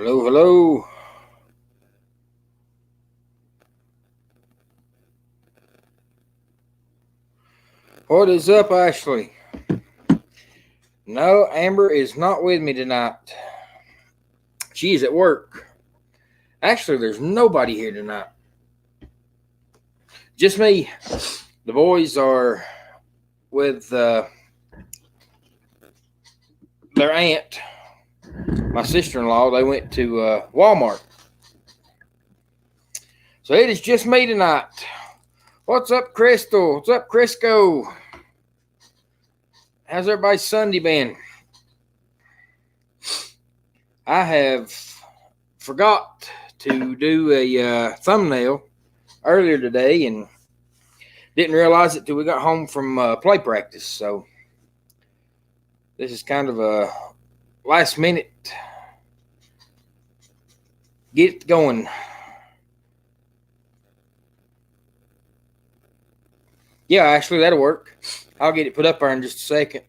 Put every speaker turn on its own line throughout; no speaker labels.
Hello, hello. What is up, Ashley? No, Amber is not with me tonight. She's at work. Actually, there's nobody here tonight. Just me. The boys are with their aunt, my sister-in-law. They went to Walmart. So it is just me tonight. What's up, Crystal? What's up, Crisco? How's everybody's Sunday been? I have forgot to do a thumbnail earlier today and didn't realize it till we got home from play practice. So this is kind of a last minute get it going. Yeah, actually, that'll work. I'll get it put up there in just a second.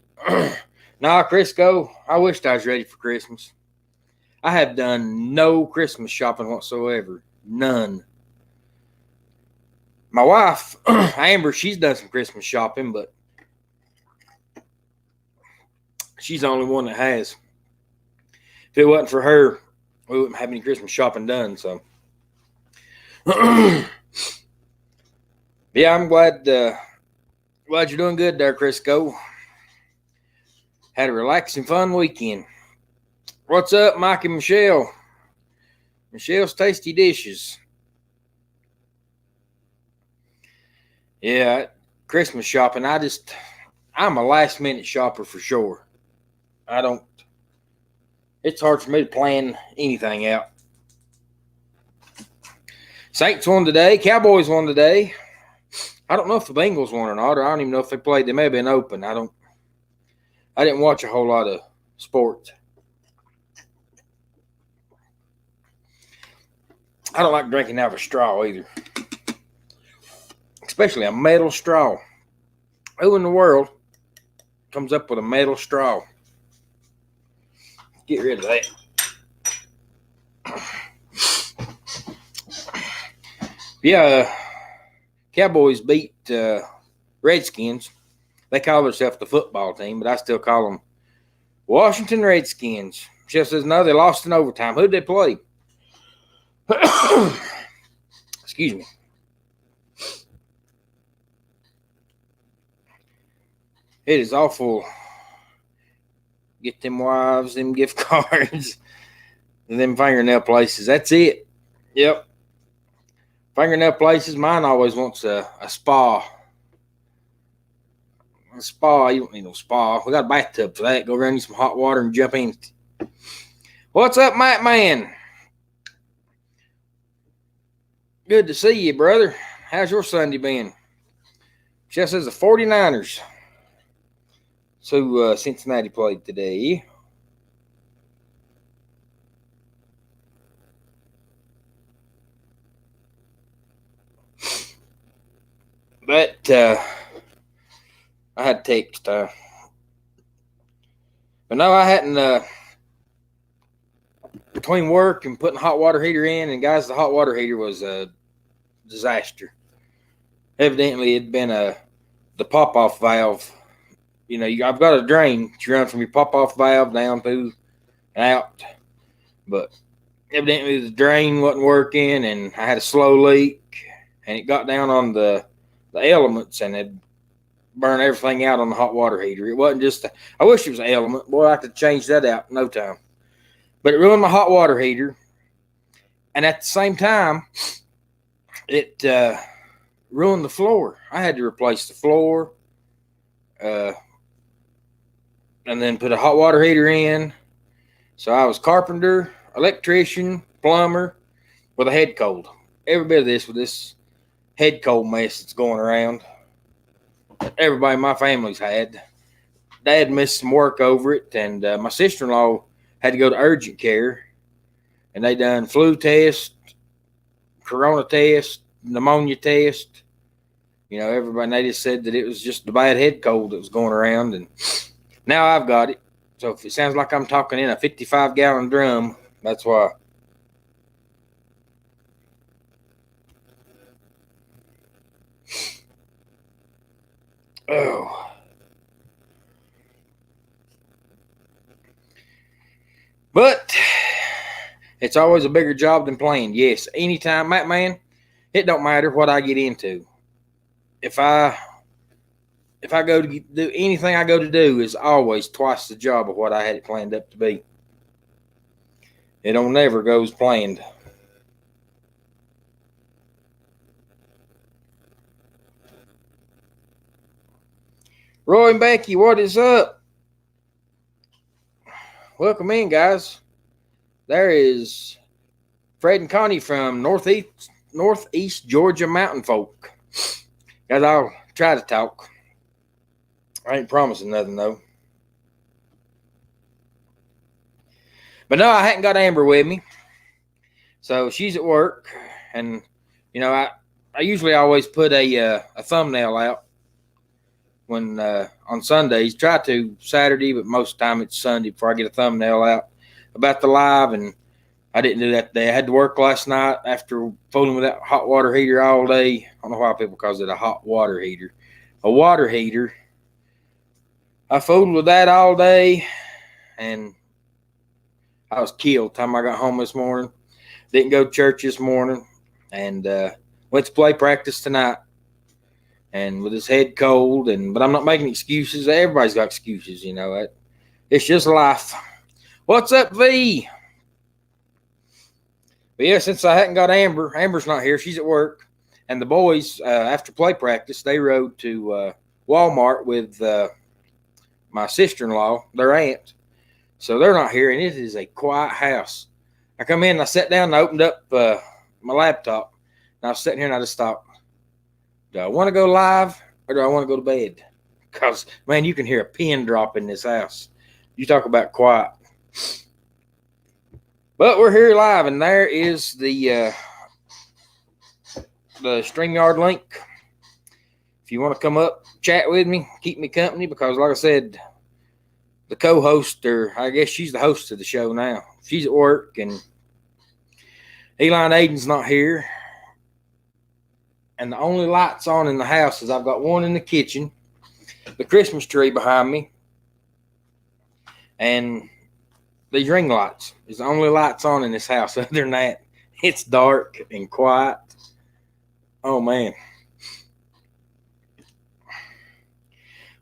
Nah, Crisco, I wished I was ready for Christmas. I have done no Christmas shopping whatsoever. None. My wife, Amber, she's done some Christmas shopping, but she's the only one that has. If it wasn't for her, we wouldn't have any Christmas shopping done. So, yeah, I'm glad you're doing good there, Crisco. Had a relaxing, fun weekend. What's up, Mike and Michelle? Michelle's Tasty Dishes. Yeah, Christmas shopping. I'm a last minute shopper for sure. It's hard for me to plan anything out. Saints won today. Cowboys won today. I don't know if the Bengals won or not, or I don't even know if they played. They may have been open. I didn't watch a whole lot of sports. I don't like drinking out of a straw either. Especially a metal straw. Who in the world comes up with a metal straw? Get rid of that. Yeah, Cowboys beat Redskins. They call themselves the football team, but I still call them Washington Redskins. Just says, no, they lost in overtime. Who'd they play? Excuse me. It is awful. Get them wives, them gift cards, and them fingernail places. That's it. Yep. Fingernail places. Mine always wants a spa. A spa. You don't need no spa. We got a bathtub for that. Go run you some hot water and jump in. What's up, Matt Man? Good to see you, brother. How's your Sunday been? Just says the 49ers. So Cincinnati played today. But I had text. But no, I hadn't. Between work and putting hot water heater in, and guys, the hot water heater was a disaster. Evidently, it'd been the pop-off valve. You know, I've got a drain to run from your pop-off valve down through and out. But evidently the drain wasn't working, and I had a slow leak, and it got down on the elements, and it burned everything out on the hot water heater. It wasn't just I wish it was an element. Boy, I could change that out in no time. But it ruined my hot water heater. And at the same time, it ruined the floor. I had to replace the floor. And then put a hot water heater in. So I was carpenter, electrician, plumber with a head cold. Every bit of this with this head cold mess that's going around. Everybody in my family's had. Dad missed some work over it, and my sister-in-law had to go to urgent care, and they done flu test, corona test, pneumonia test. You know, everybody, they just said that it was just the bad head cold that was going around, and now I've got it. So if it sounds like I'm talking in a 55-gallon drum, that's why. Oh. But it's always a bigger job than playing. Yes, anytime, man, it don't matter what I get into. If I go to do anything I go to do is always twice the job of what I had it planned up to be. It don't never go as planned. Roy and Becky, what is up? Welcome in, guys. There is Fred and Connie from Northeast Georgia mountain folk. Guys, I'll try to talk. I ain't promising nothing, though. But no, I hadn't got Amber with me. So she's at work. And, you know, I usually always put a thumbnail out when on Sundays. Try to Saturday, but most of the time it's Sunday before I get a thumbnail out about the live. And I didn't do that today. I had to work last night after fooling with that hot water heater all day. I don't know why people call it a hot water heater. A water heater. I fooled with that all day, and I was killed time I got home this morning. Didn't go to church this morning, and went to play practice tonight. And with his head cold, but I'm not making excuses. Everybody's got excuses, you know. It's just life. What's up, V? But yeah, since I hadn't got Amber's not here. She's at work. And the boys, after play practice, they rode to Walmart with my sister-in-law, their aunt. So they're not here, and it is a quiet house. I come in, and I sat down, and I opened up my laptop. And I was sitting here, and I just thought, do I want to go live, or do I want to go to bed? Because, man, you can hear a pin drop in this house. You talk about quiet. But we're here live, and there is the StreamYard link. If you want to come up, chat with me, keep me company, because like I said, the co-host, or I guess she's the host of the show now. She's at work, and Eli Aiden's not here. And the only lights on in the house is I've got one in the kitchen, the Christmas tree behind me, and these ring lights is the only lights on in this house. Other than that, it's dark and quiet. Oh, man.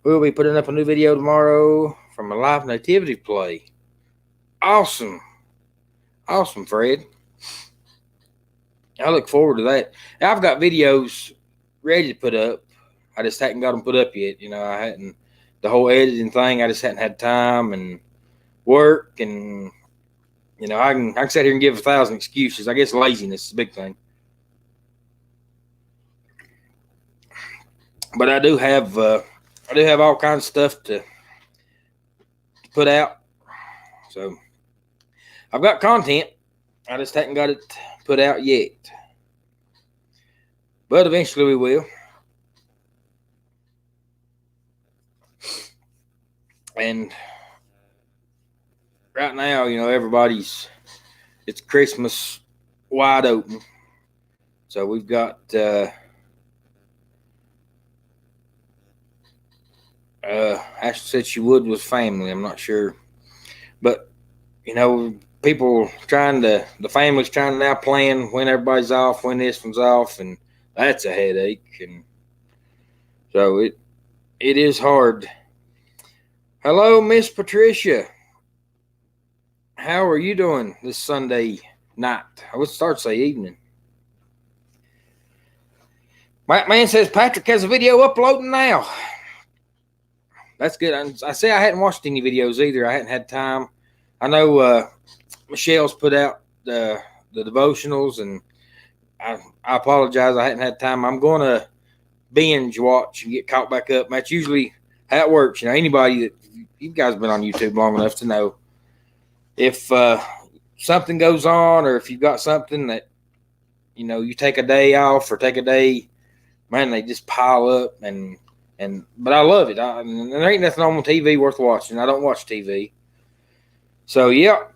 We'll be putting up a new video tomorrow from a live nativity play. Awesome. Awesome, Fred. I look forward to that. I've got videos ready to put up. I just hadn't got them put up yet. You know, I hadn't, the whole editing thing, I just hadn't had time and work. And, you know, I can sit here and give 1,000 excuses. I guess laziness is a big thing. But I do have all kinds of stuff to put out. So I've got content. I just haven't got it put out yet. But eventually we will. And right now, you know, it's Christmas wide open. So we've got Ashley said she would with family. I'm not sure. But, you know, the family's trying to now plan when everybody's off, when this one's off, and that's a headache. And so it is hard. Hello, Miss Patricia. How are you doing this Sunday night? I would start say evening. My man says Patrick has a video uploading now. That's good. I say I hadn't watched any videos either. I hadn't had time. I know Michelle's put out the devotionals, and I apologize. I hadn't had time. I'm going to binge watch and get caught back up. That's usually how it works. You know, anybody that you guys have been on YouTube long enough to know if something goes on, or if you've got something that, you know, you take a day off or take a day, man, they just pile up. But I love it. And there ain't nothing on TV worth watching. I don't watch TV. So, yeah,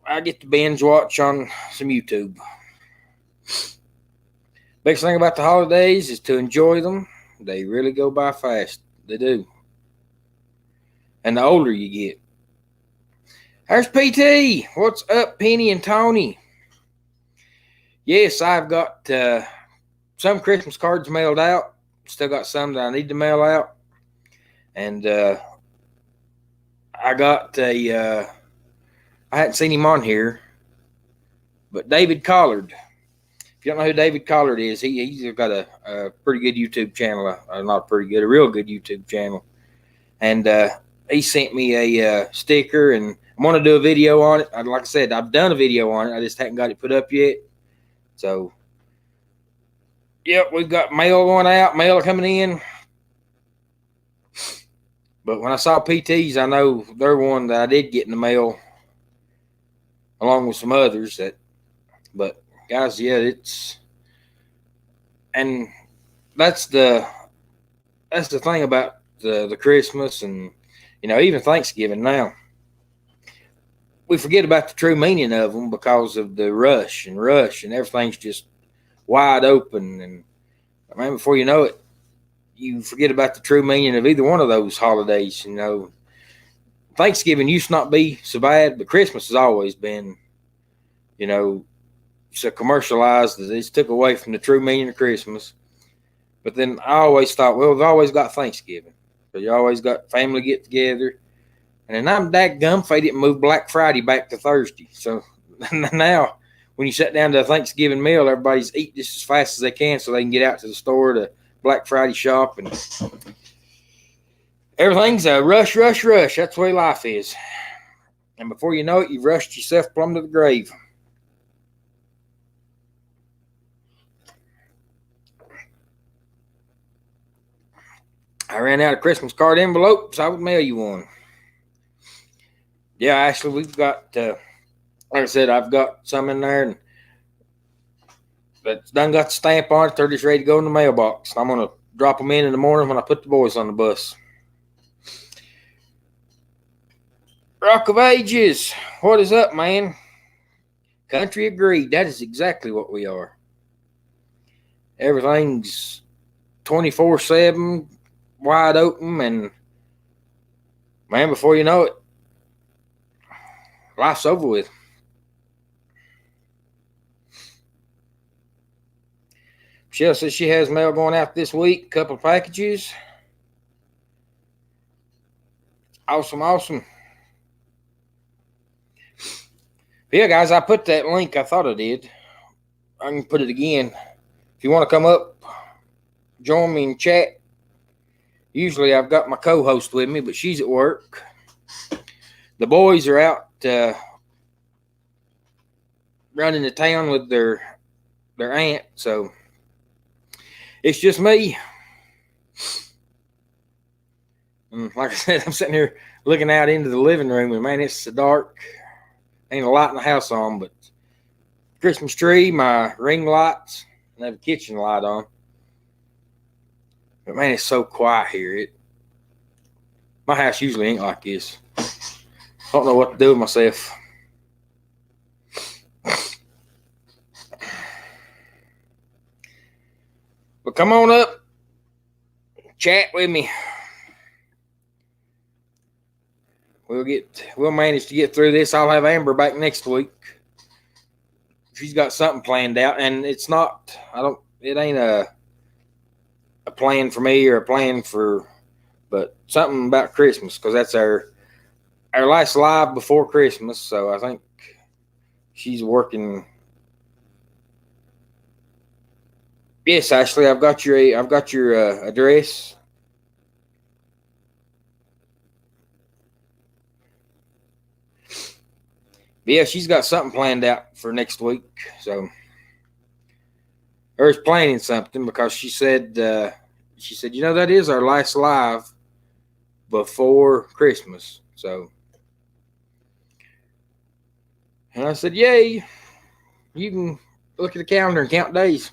I get to binge watch on some YouTube. Biggest thing about the holidays is to enjoy them They really go by fast. They do. And the older you get. There's PT. What's up, Penny and Tony? Yes, I've got some Christmas cards mailed out. Still got some that I need to mail out. And I got I hadn't seen him on here, but David Collard. If you don't know who David Collard is, he's got a pretty good YouTube channel. Not pretty good, a real good YouTube channel. And he sent me a sticker, and I'm going to do a video on it. Like I said, I've done a video on it. I just haven't got it put up yet. So, yep, we've got mail going out, mail coming in. But when I saw PTs, I know they're one that I did get in the mail, along with some others. But guys, yeah, and that's the thing about the Christmas and even Thanksgiving now. We forget about the true meaning of them because of the rush and everything's just wide open. And man, before you know it, you forget about the true meaning of either one of those holidays. Thanksgiving used to not be so bad, but Christmas has always been, so commercialized that it's took away from the true meaning of Christmas. But then I always thought, well, we've always got Thanksgiving. So you always got family get together. And then I'm dadgum if they didn't move Black Friday back to Thursday. So now when you sit down to a Thanksgiving meal, everybody's eating just as fast as they can so they can get out to the store to Black Friday shop. And everything's a rush. That's the way life is. And before you know it, you've rushed yourself plumb to the grave. I ran out of Christmas card envelopes. I would mail you one. Yeah, actually, we've got, like I said, I've got some in there, and that's done got the stamp on it. They're just ready to go in the mailbox. I'm going to drop them in the morning when I put the boys on the bus. Rock of Ages, what is up, man? Country agreed. That is exactly what we are. Everything's 24/7, wide open, and man, before you know it, life's over with. Michelle says she has mail going out this week. A couple of packages. Awesome. But yeah, guys, I put that link. I thought I did. I can put it again. If you want to come up, join me in chat. Usually I've got my co-host with me, but she's at work. The boys are out running the town with their aunt, so it's just me. And like I said, I'm sitting here looking out into the living room, and man, it's so dark. Ain't a light in the house on, but Christmas tree, my ring lights, and I have a kitchen light on. But man, it's so quiet here. My house usually ain't like this. I don't know what to do with myself. But come on up, chat with me. We'll manage to get through this. I'll have Amber back next week. She's got something planned out, and it ain't a plan for me or a plan for, but something about Christmas, because that's our last live before Christmas. So I think she's working. Yes, Ashley, I've got your address. But yeah, she's got something planned out for next week. So, or is planning something, because she said, that is our last live before Christmas. So, and I said, yay, you can look at the calendar and count days.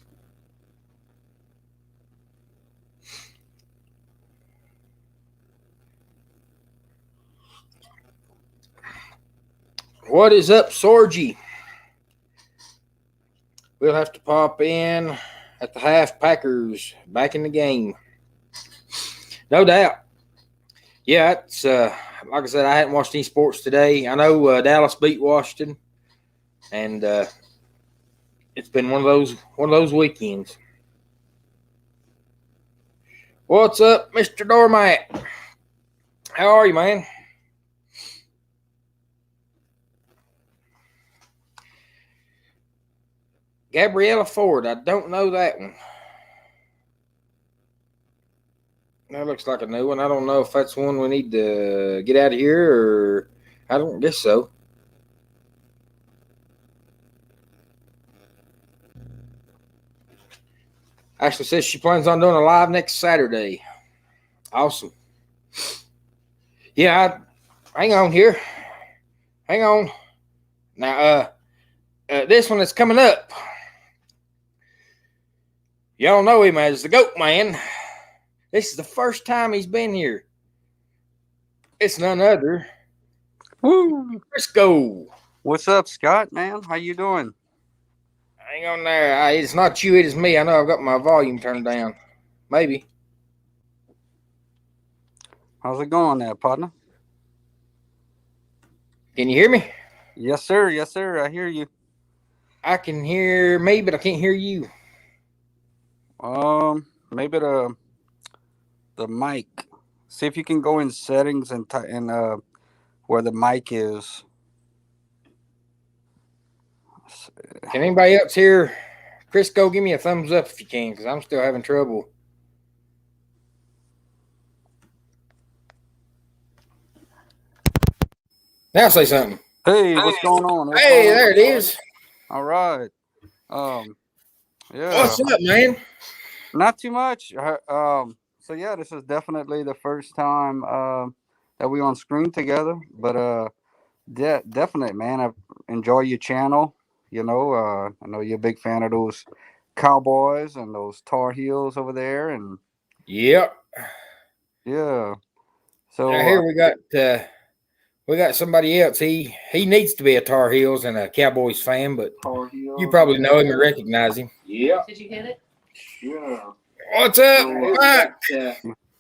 What is up, Sorgy? We'll have to pop in at the half. Packers back in the game. No doubt. Yeah, it's like I said, I hadn't watched any sports today. I know Dallas beat Washington, and it's been one of those weekends. What's up, Mr. Doormat? How are you, man? Gabriella Ford. I don't know that one. That looks like a new one. I don't know if that's one we need to get out of here, or I don't guess so. Ashley says she plans on doing a live next Saturday. Awesome. Yeah, hang on here. Hang on. Now, this one is coming up. Y'all know him as the Goat Man. This is the first time he's been here. It's none other.
Woo!
Crisco.
What's up, Scott, man? How you doing?
Hang on there. It's not you, it is me. I know I've got my volume turned down. Maybe.
How's it going there, partner?
Can you hear me?
Yes, sir. Yes, sir. I hear you.
I can hear me, but I can't hear you.
Maybe the mic. See if you can go in settings and where the mic is.
Can anybody else hear Crisco? Give me a thumbs up if you can, because I'm still having trouble. Now say something.
Hey, what's going on?
There it is.
All right. Yeah.
What's up, man?
Not too much. So yeah, this is definitely the first time that we on screen together. But definitely, man, I enjoy your channel. You know, I know you're a big fan of those Cowboys and those Tar Heels over there, and
Yep.
yeah. So
Now here we got somebody else. He needs to be a Tar Heels and a Cowboys fan, but you probably know him and recognize him.
Yeah. Did you get it?
Yeah.
What's up, Mike?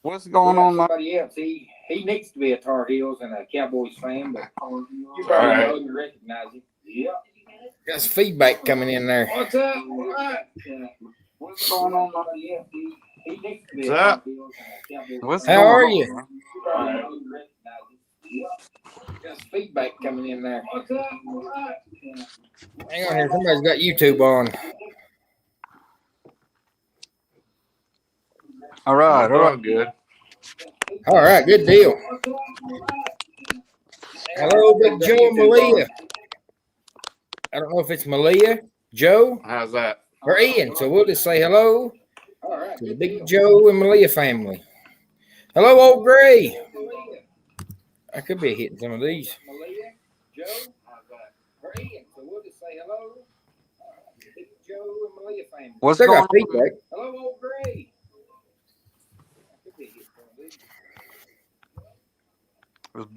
What's going on, Mike?
Somebody else. He needs to be a Tar Heels and a Cowboys fan, but you probably know him and recognize him. Yeah. Got some feedback coming in there. What's up, Mike?
What's going on, Mike?
He needs to be
a Tar
Heels and a Cowboys
What's
fan.
going
How are
on,
you?
man?
Got some feedback coming in there. What's up, Mike? Hang on here. Somebody's got YouTube on.
All right. All right.
Good.
All right, good deal. Hello, Big Joe and Malia. I don't know if it's Malia, Joe,
How's that?
or Ian. So we'll just say hello to the Big Joe and Malia family. Hello, Old Gray. I could be hitting some of these. Malia, Joe, or Ian. So we'll just say hello to the Big Joe and Malia family.
What's
Still
going
got
on?
feedback. Hello, Old Gray.
Those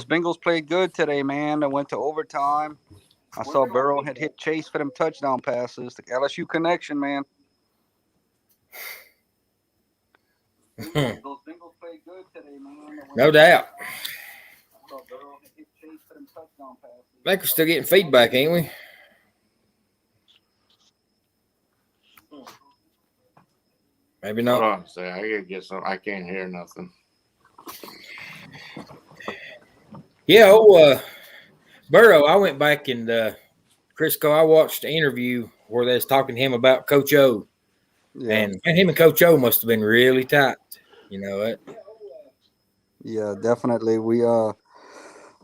Bengals played good today, man. They went to overtime. I saw Burrow had hit Chase for them touchdown passes. The LSU connection, man. Those Bengals played good today, man.
No doubt.
I saw Burrow had hit Chase for them touchdown passes.
I think we're still getting feedback, ain't we? Maybe not.
Hold on a second. I gotta get some. I can't hear nothing.
Yeah, Burrow, I went back and Crisco, I watched the interview where they was talking to him about Coach O.
Yeah.
And him and Coach O must have been really tight. You know it.
Yeah, definitely.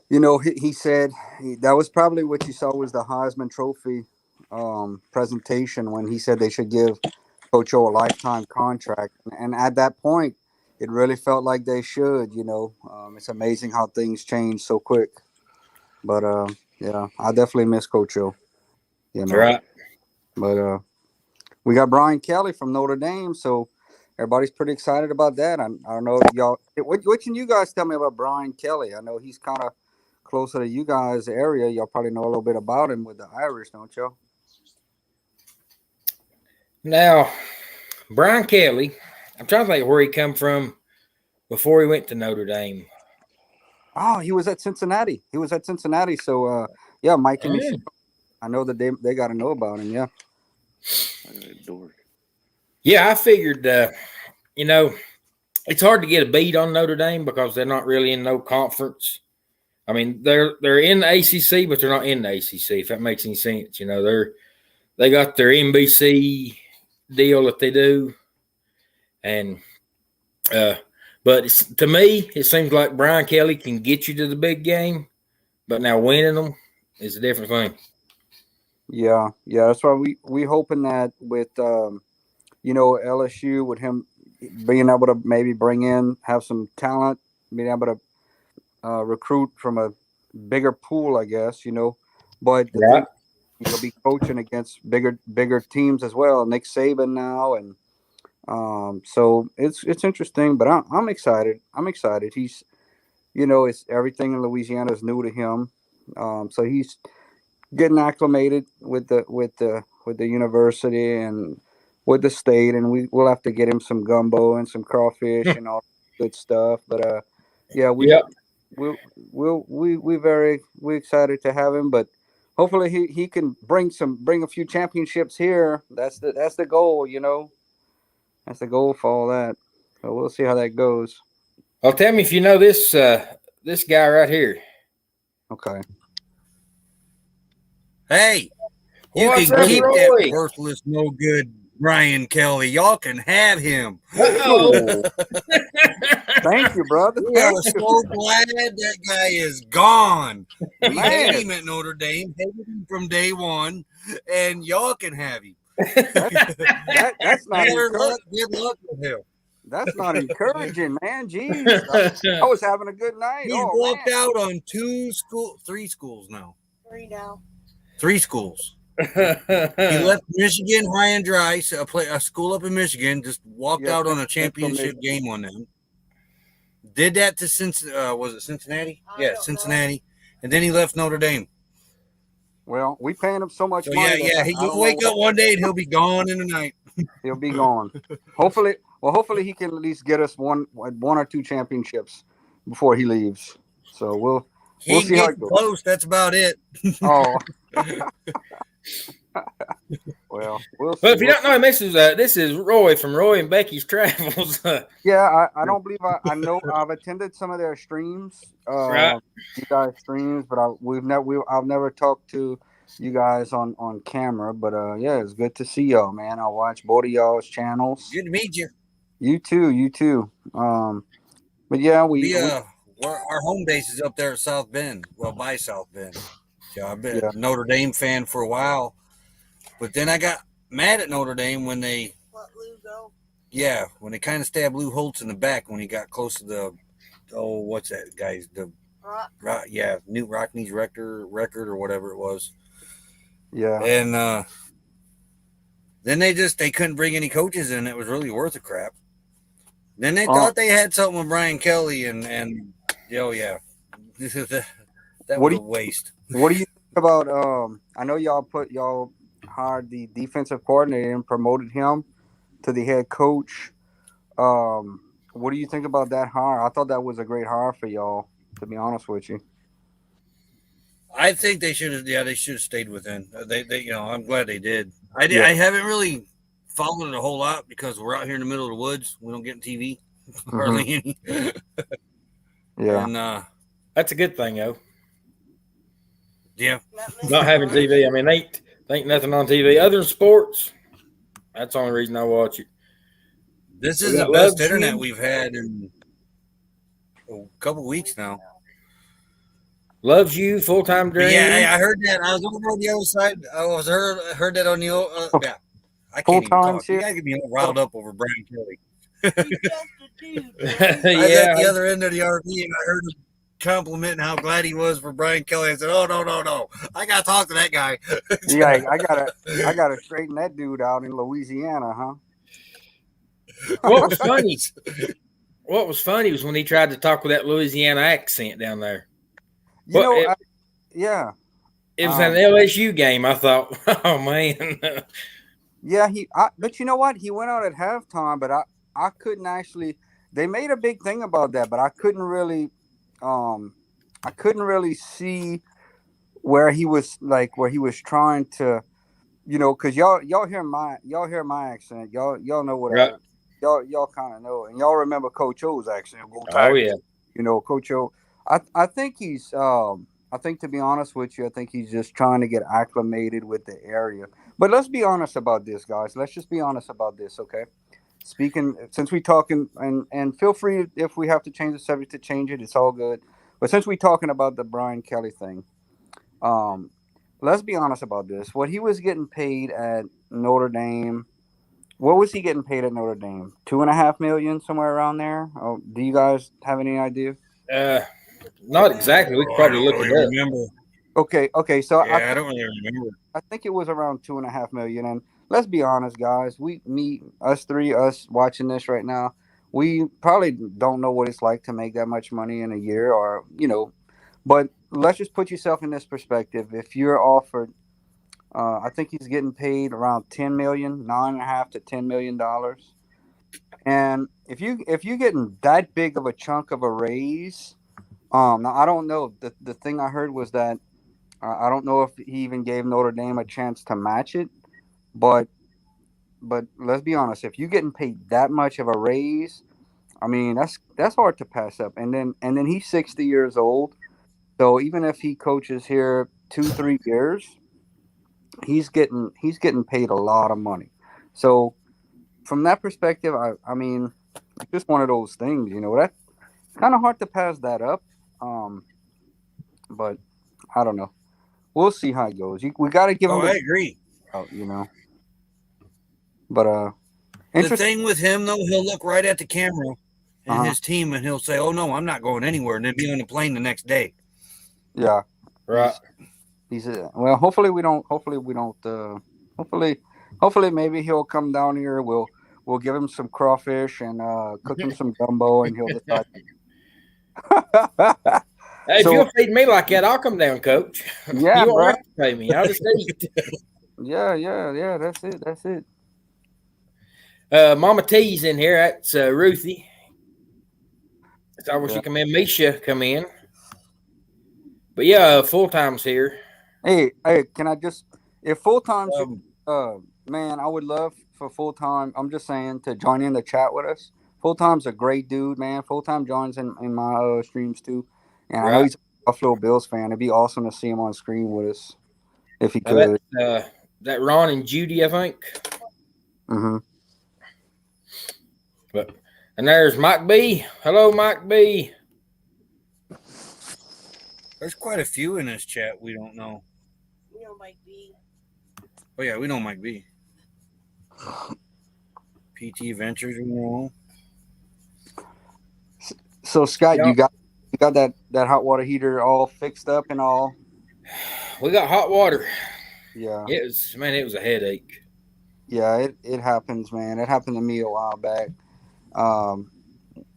He said that was probably what you saw was the Heisman Trophy presentation when he said they should give Coach O a lifetime contract. And at that point, it really felt like they should, It's amazing how things change so quick. But, yeah, I definitely miss Coach O,
That's right.
But we got Brian Kelly from Notre Dame, so everybody's pretty excited about that. I don't know if y'all – what can you guys tell me about Brian Kelly? I know he's kind of closer to you guys' area. Y'all probably know a little bit about him with the Irish, don't y'all?
Now, Brian Kelly, I'm trying to think where he come from. before he went to Notre Dame.
Oh, he was at Cincinnati. So yeah, Mike and
Mm.
Michelle. I know that they got to know about him. Yeah.
Yeah, I figured. It's hard to get a beat on Notre Dame because they're not really in no conference. I mean, they're in the ACC, but they're not in the ACC. If that makes any sense, they got their NBC deal that they do, and but to me, it seems like Brian Kelly can get you to the big game, but now winning them is a different thing.
Yeah, yeah. That's why we hoping that with LSU, with him being able to maybe have some talent, being able to recruit from a bigger pool, I guess. But the
Right.
thing, he'll be coaching against bigger teams as well. Nick Saban now, and so it's interesting. But I'm excited. He's it's everything in Louisiana is new to him. So he's getting acclimated with the university and with the state, and we'll have to get him some gumbo and some crawfish and all good stuff. But yeah,
Yep.
we excited to have him, but hopefully he can bring a few championships here. That's the goal, That's the goal for all that. So we'll see how that goes.
Well, tell me if you know this guy right here.
Okay.
Hey, you
What's
can
up,
keep
Roy?
that worthless, no good Brian Kelly. Y'all can have him.
Uh-oh.
Thank you, brother.
We are so glad that guy is gone. We
Man.
hate him at Notre Dame, hated him from day one, and y'all can have him.
That's not
Good luck with him.
That's not encouraging, man. Jeez, I was having a good night.
He's
Oh,
walked
man.
out on 3 schools now.
3 now.
3 schools. He left Michigan high and dry, so a school up in Michigan, just walked out on a championship game on them. Did that to was it Cincinnati? Yeah, Cincinnati. And then he left Notre Dame.
Well, we paying him so much
So
money.
yeah, he'll wake up one day and he'll be gone in the night.
He'll be gone. Hopefully he can at least get us one or two championships before he leaves. So we'll
He
see how
can
it
get
goes.
close. That's about it.
Oh. Well, we'll see.
Well, if you don't know, this is Roy from Roy and Becky's Travels.
Yeah, I don't believe I know. I've attended some of their streams,
Right.
you guys streams, but I've never talked to you guys on camera. But yeah, it's good to see y'all, man. I watch both of y'all's channels.
Good to meet you.
You too. But yeah,
our home base is up there at South Bend. Well, by South Bend. So I've been
Yeah.
a Notre Dame fan for a while, but then I got mad at Notre Dame when they
Let Lou go.
Yeah, when they kind of stabbed Lou Holtz in the back when he got close to what's that guy's Newt Rockney's record or whatever it was.
Yeah.
And then they couldn't bring any coaches in. It was really worth a crap. Then they thought they had something with Brian Kelly and that was a waste.
What do you think about? I know y'all hired the defensive coordinator and promoted him to the head coach. What do you think about that hire? I thought that was a great hire for y'all, to be honest with you.
I think they should have. Yeah, they should have stayed within. I'm glad they did. I haven't really followed it a whole lot because we're out here in the middle of the woods. We don't get on TV hardly any.
Yeah,
and
That's a good thing, though.
Yeah,
Not having TV. I mean, ain't nothing on TV other than sports. That's the only reason I watch it.
This is the best internet we've had in a couple weeks now.
Loves You, Full Time Dream.
Yeah, I heard that. I was over on the other side. I heard that on the yeah. I can't even talk. You gotta get me all riled up over Brian Kelly. I was at the other end of the RV and I heard him complimenting how glad he was for Brian Kelly. I said, "Oh no! I gotta talk to that guy."
Yeah, I gotta straighten that dude out in Louisiana, huh?
What was funny was when he tried to talk with that Louisiana accent down there.
You know,
it was an LSU game. I thought, oh man.
Yeah, but you know what? He went out at halftime, but I couldn't actually. they made a big thing about that, but I couldn't really see where he was trying to, because y'all hear my accent, y'all know what
Right.
y'all kind of know, and y'all remember Coach O's accent. Go
Oh
Tigers.
yeah.
Coach O. I think he's I think, to be honest with you, I think he's just trying to get acclimated with the area. But let's be honest about this, guys. Let's just be honest about this, okay? Speaking, since we talking, and feel free if we have to change the subject to change it. It's all good. But since we talking about the Brian Kelly thing, um, let's be honest about this. What he was getting paid at Notre Dame, what was he getting paid at Notre Dame? 2.5 million, somewhere around there. Oh, do you guys have any idea?
Uh, not exactly. We could
I
probably
don't
look
really
it up.
remember.
Okay. So
Yeah, I don't really remember.
I think it was around 2.5 million. And let's be honest, guys, us watching this right now, we probably don't know what it's like to make that much money in a year, but let's just put yourself in this perspective. If you're offered, I think he's getting paid around 10 million, 9.5 to $10 million. And if you're getting that big of a chunk of a raise, now I don't know. The thing I heard was that I don't know if he even gave Notre Dame a chance to match it, but let's be honest, if you're getting paid that much of a raise, I mean that's hard to pass up. And then he's 60 years old, so even if he coaches here 2-3 years, he's getting paid a lot of money. So from that perspective, I mean, it's just one of those things, that's kind of hard to pass that up. Um, but I don't know. We'll see how it goes. We got to give
Oh,
him
I
the
agree.
out. But
The
interesting.
thing with him, though, he'll look right at the camera and
Uh-huh.
his team, and he'll say, "Oh no, I'm not going anywhere," and then be on the plane the next day.
Yeah.
Right.
He's well. Hopefully we don't. Hopefully we don't. Hopefully, hopefully maybe he'll come down here. We'll give him some crawfish and cook him some gumbo, and he'll decide.
Hey, if
So
you'll feed me like that, I'll come down, Coach.
yeah,
You won't
bro.
have to pay me. I'll just eat.
Yeah. That's it.
Mama T's in here. That's Ruthie. So when
Yeah.
she come in, Misha come in. But yeah, full time's here.
Hey, can I just if full time should
Um,
man, I would love for full time. I'm just saying to join in the chat with us. Full time's a great dude, man. Full time joins in my streams too, and I know
Right.
he's a Buffalo Bills fan. It'd be awesome to see him on screen with us if he
Now that
could.
that Ron and Judy, I think.
Mm-hmm.
But and there's Mike B. Hello, Mike B.
there's quite a few in this chat we don't know.
We know Mike B.
Oh yeah, we know Mike B. PT Ventures, we know.
So Scott,
Yep.
you got that hot water heater all fixed up and all.
We got hot water.
Yeah,
It was a headache.
yeah. It happens, man. It happened to me a while back.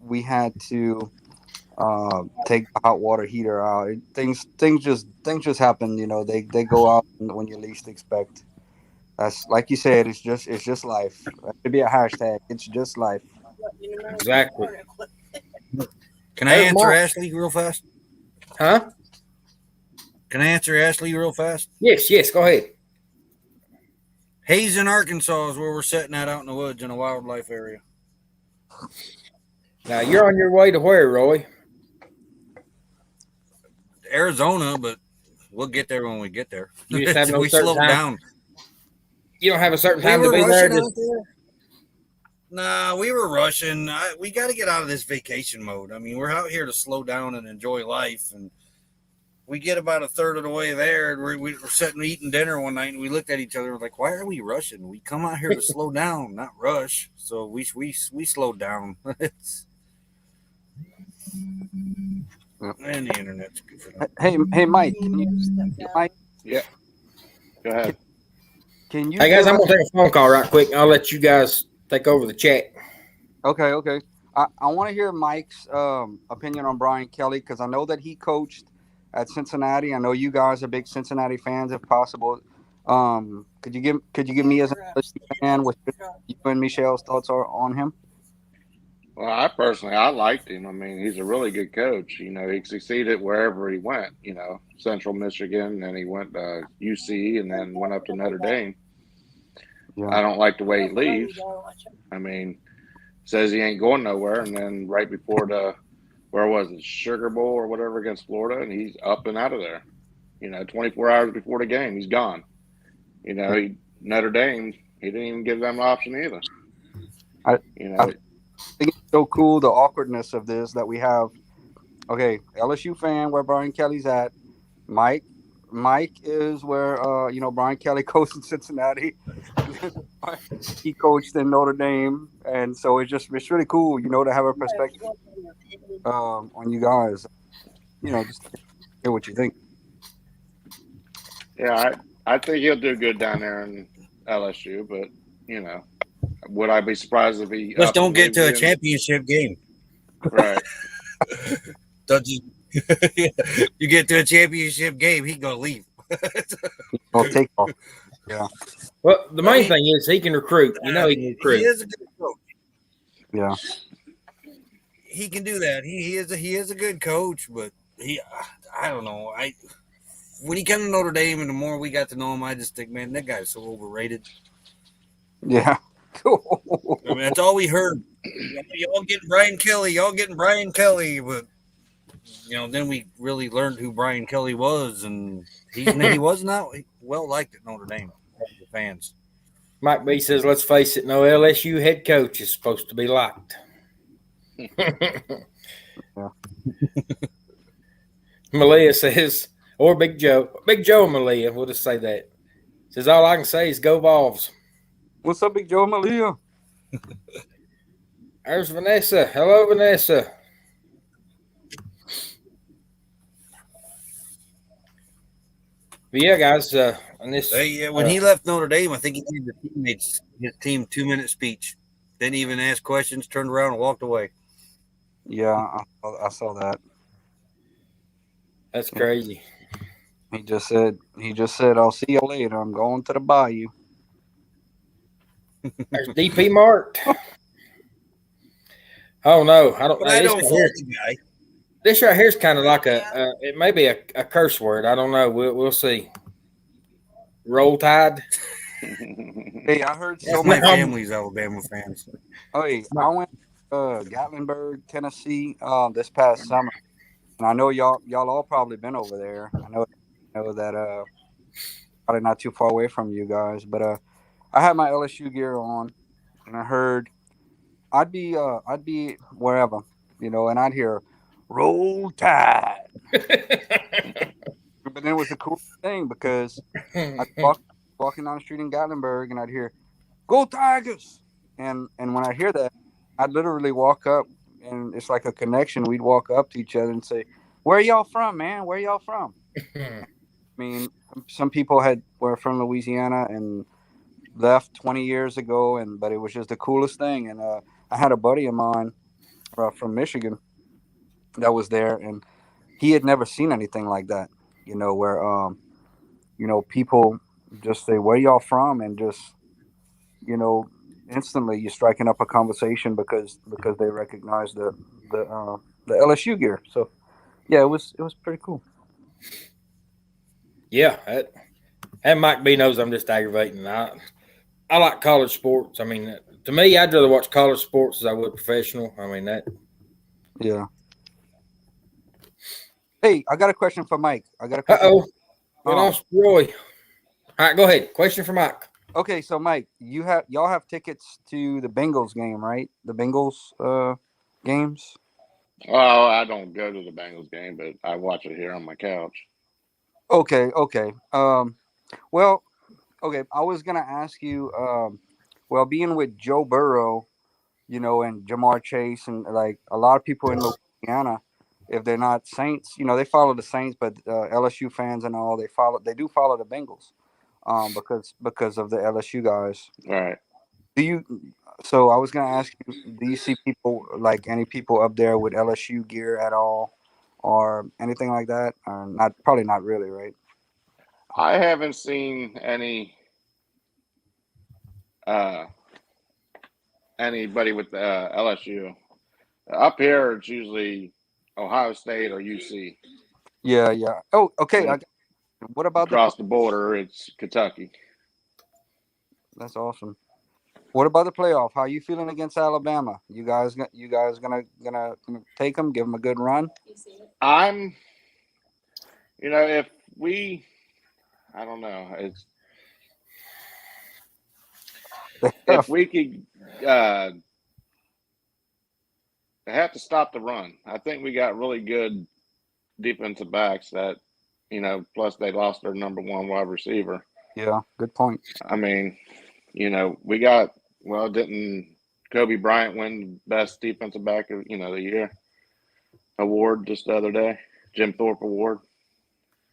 We had to take the hot water heater out. Things just happen. They go out when you least expect. That's like you said. It's just life. That should be a hashtag. It's just life.
Exactly.
Can I
There's
answer
Mark.
Ashley real fast?
Huh?
Can I answer Ashley real fast?
Yes. Go ahead.
Hazen, Arkansas is where we're sitting at out in the woods in a wildlife area.
Now you're on your way to where, Roy?
Arizona, but we'll get there when we get there.
You just have no
we
certain
slowed
time.
down.
You don't have a certain
We
time to
were
be there.
rushing out there. Nah, we were rushing. We got to get out of this vacation mode. I mean, we're out here to slow down and enjoy life. And we get about a third of the way there, and we were sitting eating dinner one night, and we looked at each other and were like, "Why are we rushing? We come out here to slow down, not rush." So we slowed down. And the internet's good for that.
Hey, Mike. Mike,
Yeah. Go ahead.
can you
Hey guys,
give
I'm
us?
gonna take a phone call right quick. I'll let you guys take over the chat.
Okay. I want to hear Mike's opinion on Brian Kelly because I know that he coached at Cincinnati. I know you guys are big Cincinnati fans, if possible. Could you give me as an LSU fan what you and Michelle's thoughts are on him?
Well, I personally, I liked him. I mean, he's a really good coach. You know, he succeeded wherever he went. You know, Central Michigan, and he went to UC, and then went up to Notre Dame.
Yeah.
I don't like the way he leaves. I mean, says he ain't going nowhere, and then right before where was it, Sugar Bowl or whatever against Florida, and he's up and out of there. You know, 24 hours before the game, he's gone. You know, Notre Dame, he didn't even give them an option either.
I,
You
I
know,
think it's so cool the awkwardness of this that we have. Okay, LSU fan where Brian Kelly's at. Mike is where Brian Kelly coached in Cincinnati. He coached in Notre Dame, and so it's really cool, to have a perspective on you guys. Just hear what you think.
yeah, I think he'll do good down there in LSU, but you know, would I be surprised if he
Just
up
don't
and
get
leaves
to a
again?
championship game.
Right.
Don't you? You get to a championship game, he gonna leave.
I'll take off. Yeah.
Well, the main thing is he can recruit. You know, he can
He
recruit.
is a good coach.
Yeah.
He can do that. He is a good coach, but I don't know. When he came to Notre Dame, and the more we got to know him, I just think, man, that guy's so overrated.
Yeah.
I mean, that's all we heard. Y'all getting Brian Kelly. Y'all getting Brian Kelly. But, then we really learned who Brian Kelly was. And he was not well liked at Notre Dame. The fans.
Mike B says, let's face it, no LSU head coach is supposed to be liked.
Yeah.
Malia says, or Big Joe and Malia, we'll just say that. Says, all I can say is go Vols.
What's up, Big Joe Malia?
There's Vanessa. Hello, Vanessa. But yeah, guys, on this,
When he left Notre Dame, I think he gave the teammates his team 2-minute speech. Didn't even ask questions, turned around and walked away.
Yeah, I saw that.
that's crazy.
He just said, I'll see you later. I'm going to the bayou.
There's DP Mart. Oh no, I don't.
But I don't fault the guy.
This right here is kind of like it may be a curse word. I don't know. We'll see. Roll Tide.
Hey, I heard so
My
many
family's Alabama fans.
Hey, I went to Gatlinburg, Tennessee, this past summer, and I know y'all all probably been over there. I know that probably not too far away from you guys, but I had my LSU gear on, and I heard I'd be wherever, and I'd hear Roll Tide. But then it was a cool thing because I'd walking down the street in Gatlinburg, and I'd hear Go Tigers, and when I hear that, I'd literally walk up, and it's like a connection. We'd walk up to each other and say, "Where y'all from, man? Where y'all from?" I mean, some people were from Louisiana and left 20 years ago, but it was just the coolest thing. And I had a buddy of mine from Michigan that was there, and he had never seen anything like that. Where people just say, "Where y'all from?" and just instantly you're striking up a conversation because they recognize the LSU gear. So yeah, it was pretty cool.
Yeah, and Mike B knows I'm just aggravating. I like college sports. I mean, to me, I'd rather watch college sports as I would professional. I mean that.
Yeah. Hey, I got a question for Mike.
We lost Roy. All right, go ahead. Question for Mike.
Okay, so Mike, y'all have tickets to the Bengals game, right? The Bengals games.
Well, I don't go to the Bengals game, but I watch it here on my couch.
Okay. Well, okay. I was gonna ask you. Well, being with Joe Burrow, and Jamar Chase, and like a lot of people in Louisiana, if they're not Saints, they follow the Saints, but LSU fans and all, they do follow the Bengals, because of the LSU guys.
Right.
So I was gonna ask you, do you see people, like any people up there with LSU gear at all, or anything like that? Not, probably not really, right?
I haven't seen anybody with LSU. Up here, it's usually Ohio State or UC.
Yeah, yeah. Oh, okay.
And
What about
across the border, it's Kentucky.
That's awesome. What about the playoff? How are you feeling against Alabama? You guys gonna take them, give them a good run?
I'm, if we, I don't know, if we could, they have to stop the run. I think we got really good defensive backs that, plus they lost their number one wide receiver.
Yeah, good point.
I mean, we got, didn't Kobe Bryant win best defensive back of, the year award just the other day? Jim Thorpe Award.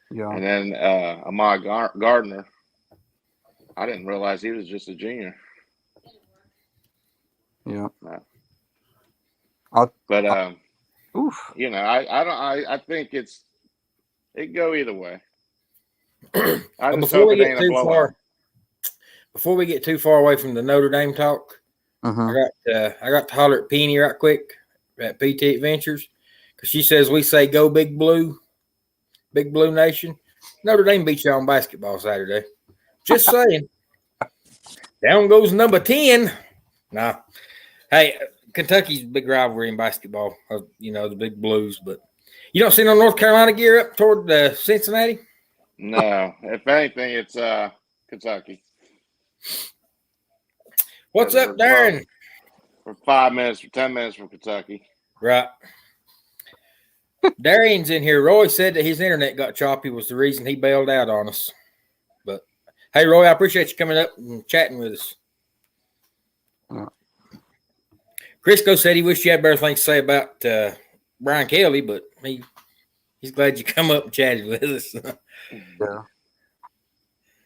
Yeah.
And then Ahmad Gardner, I didn't realize he was just a junior.
Yeah.
Oof. I think it go either way.
Before we get too far away from the Notre Dame talk, I got to holler at Penny right quick at PT Adventures because she says we say go Big Blue Nation. Notre Dame beat y'all in basketball Saturday. Just saying. Down goes number 10. Nah. Hey, Kentucky's a big rivalry in basketball, the Big Blues. But you don't see no North Carolina gear up toward Cincinnati?
No. If anything, it's Kentucky.
What's up, Darren?
For 5 minutes, for 10 minutes from Kentucky.
Right. Darian's in here. Roy said that his internet got choppy was the reason he bailed out on us. But, hey, Roy, I appreciate you coming up and chatting with us. Crisco said he wished you had better things to say about Brian Kelly, but he's glad you come up and chatted with us.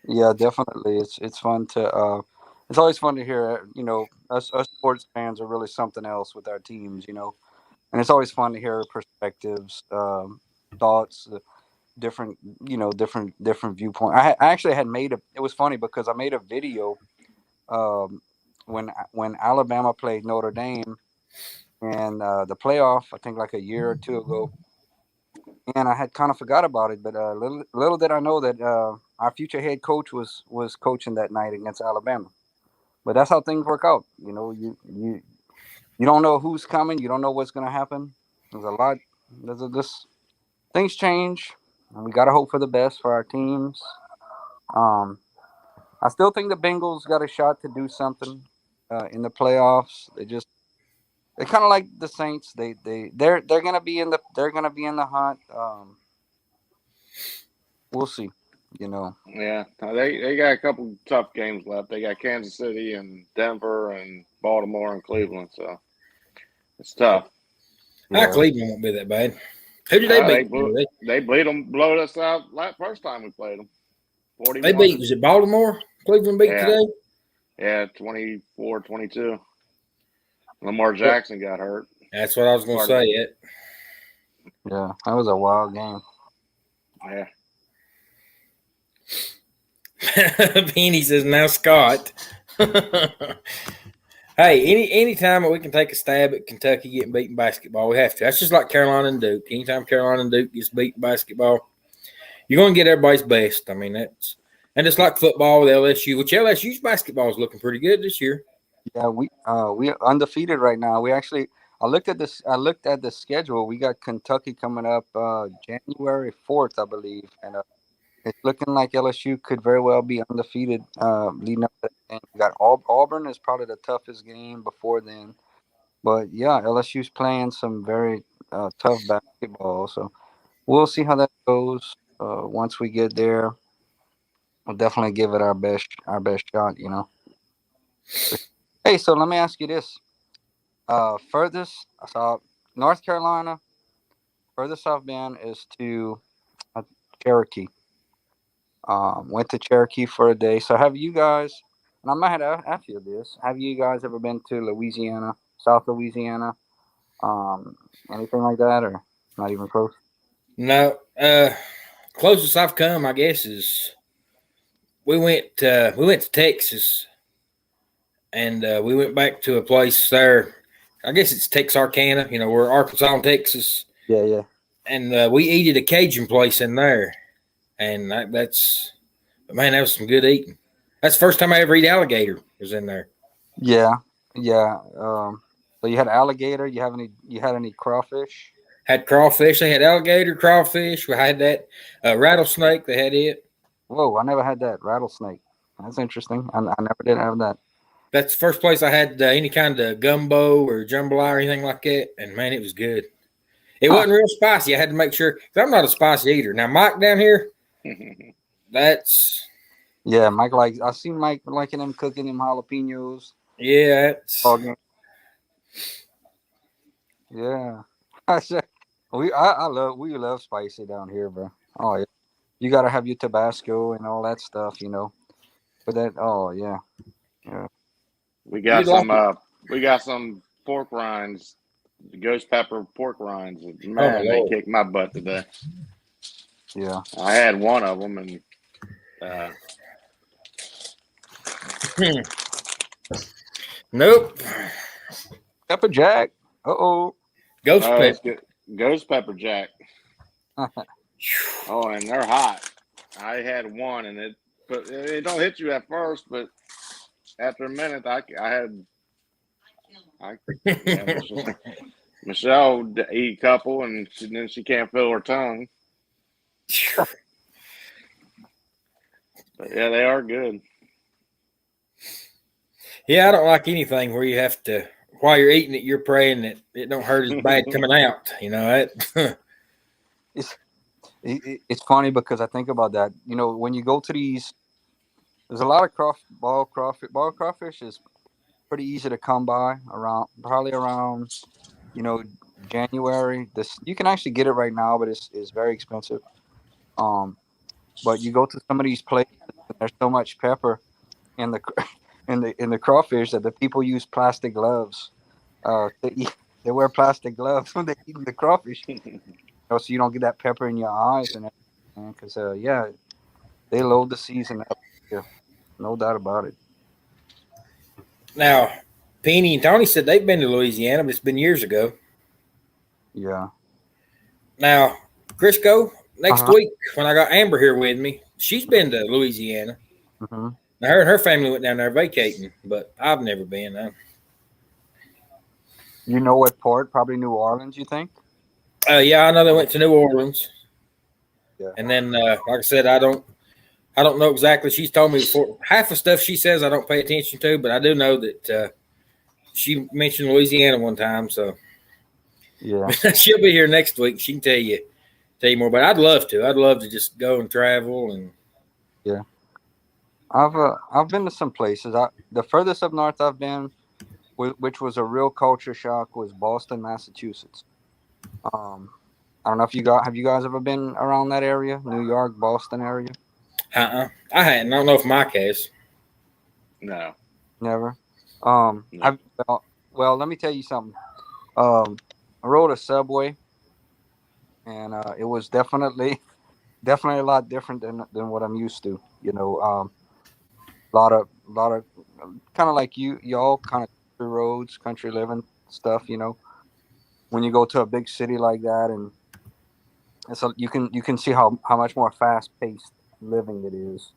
Yeah, definitely. It's fun to it's always fun to hear. Us sports fans are really something else with our teams. And it's always fun to hear perspectives, thoughts, different viewpoint. I actually had made it was funny because I made a video when Alabama played Notre Dame and the playoff, I think like a year or two ago, and I had kind of forgot about it. But little did I know that our future head coach was coaching that night against Alabama. But that's how things work out. You don't know who's coming. You don't know what's going to happen. There's a lot. Things change, and we got to hope for the best for our teams. I still think the Bengals got a shot to do something in the playoffs. They're kind of like the Saints. They're going to be in the hunt. We'll see.
Yeah, they got a couple tough games left. They got Kansas City and Denver and Baltimore and Cleveland, so it's tough.
Cleveland won't be that bad. Who did they beat?
They blowed us out first time we played them. 41.
They beat, was it Baltimore? Cleveland beat today?
Yeah, 24-22. Lamar Jackson got hurt.
That's what I was going to say.
Yeah, that was a wild game.
Yeah.
Penny says, now Scott. Hey, anytime we can take a stab at Kentucky getting beaten basketball, we have to. That's just like Carolina and Duke. Anytime Carolina and Duke gets beaten basketball, you're going to get everybody's best. I mean, and it's like football with LSU, which LSU's basketball is looking pretty good this year.
Yeah, we undefeated right now. I looked at the schedule. We got Kentucky coming up January 4th, I believe, and it's looking like LSU could very well be undefeated leading up to that game. We got Auburn is probably the toughest game before then. But, yeah, LSU's playing some very tough basketball. So we'll see how that goes once we get there. We'll definitely give it our best shot, Hey, so let me ask you this. Furthest, North Carolina, furthest I've been is to Cherokee. Went to Cherokee for a day. So have you guys, and I might have to ask you this, have you guys ever been to Louisiana, South Louisiana? Anything like that, or not even close?
No. Closest I've come, I guess, is we went to Texas, and we went back to a place there I guess it's Texarkana. We're Arkansas and Texas.
Yeah.
And we eat at a Cajun place in there. And that's, man, that was some good eating. That's the first time I ever eat alligator was in there.
Yeah. So you had alligator. You had any crawfish?
Had crawfish. They had alligator, crawfish. We had that rattlesnake. They had it.
Whoa, I never had that rattlesnake. That's interesting. I never did have that.
That's the first place I had any kind of gumbo or jambalaya or anything like that. And man, it was good. It wasn't real spicy. I had to make sure, because I'm not a spicy eater. Now, Mike down here, that's.
Yeah, Mike likes. I see Mike liking him cooking him jalapenos.
Yeah, it's.
Yeah, we love spicy down here, bro. Oh yeah, you gotta have your Tabasco and all that stuff, But that, oh yeah.
We got some pork rinds, ghost pepper pork rinds. Man, they kicked my butt today.
Yeah,
I had one of them, and
Nope.
pepper jack.
Ghost pepper.
Ghost pepper jack. Oh, and they're hot. I had one, and it don't hit you at first, but after a minute, Michelle eat a couple, and then she can't feel her tongue. But yeah, they are good.
Yeah, I don't like anything where you have to, while you're eating it, you're praying that it don't hurt as bad coming out.
It's funny because I think about that. When you go to these, there's a lot of ball crawfish. Ball crawfish is pretty easy to come by probably around January. You can actually get it right now, but it's very expensive. But you go to some of these places, and there's so much pepper in the in the crawfish that the people use plastic gloves. They wear plastic gloves when they eat the crawfish, so you don't get that pepper in your eyes and everything. Because they load the season up here, no doubt about it.
Now, Penny and Tony said they've been to Louisiana, but it's been years ago.
Yeah.
Now, Crisco, next week when I got Amber here with me, she's been to Louisiana.
Mm-hmm.
Now, her and her family went down there vacating, but I've never been.
You know what port? Probably New Orleans, you think?
Yeah, I know they went to New Orleans.
Yeah.
And then, like I said, I don't know exactly. She's told me before. Half the stuff she says I don't pay attention to, but I do know that she mentioned Louisiana one time. So
yeah,
she'll be here next week. She can tell you more. But I'd love to. I'd love to just go and travel and.
Yeah. I've been to some places. The furthest up north I've been, which was a real culture shock, was Boston, Massachusetts. I don't know if have you guys ever been around that area, New York, Boston area?
I hadn't. I don't know if Mike has.
No.
Never.
No.
Well, let me tell you something. I rode a subway, and it was definitely a lot different than what I'm used to. A lot of kind of like y'all kind of country roads, country living stuff. When you go to a big city like that, and so you can see how much more fast paced living it is.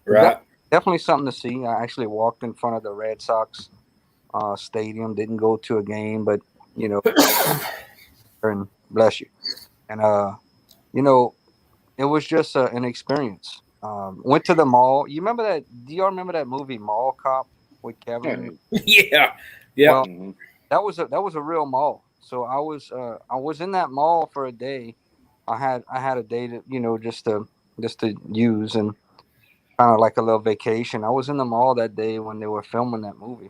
Right.
Definitely something to see. I actually walked in front of the Red Sox stadium. Didn't go to a game, but and bless you. And it was just an experience. Went to the mall. You remember that? Do y'all remember that movie Mall Cop with Kevin?
Yeah.
Well, that was a real mall. So I was in that mall for a day. I had a day to just to use and kind of like a little vacation. I was in the mall that day when they were filming that movie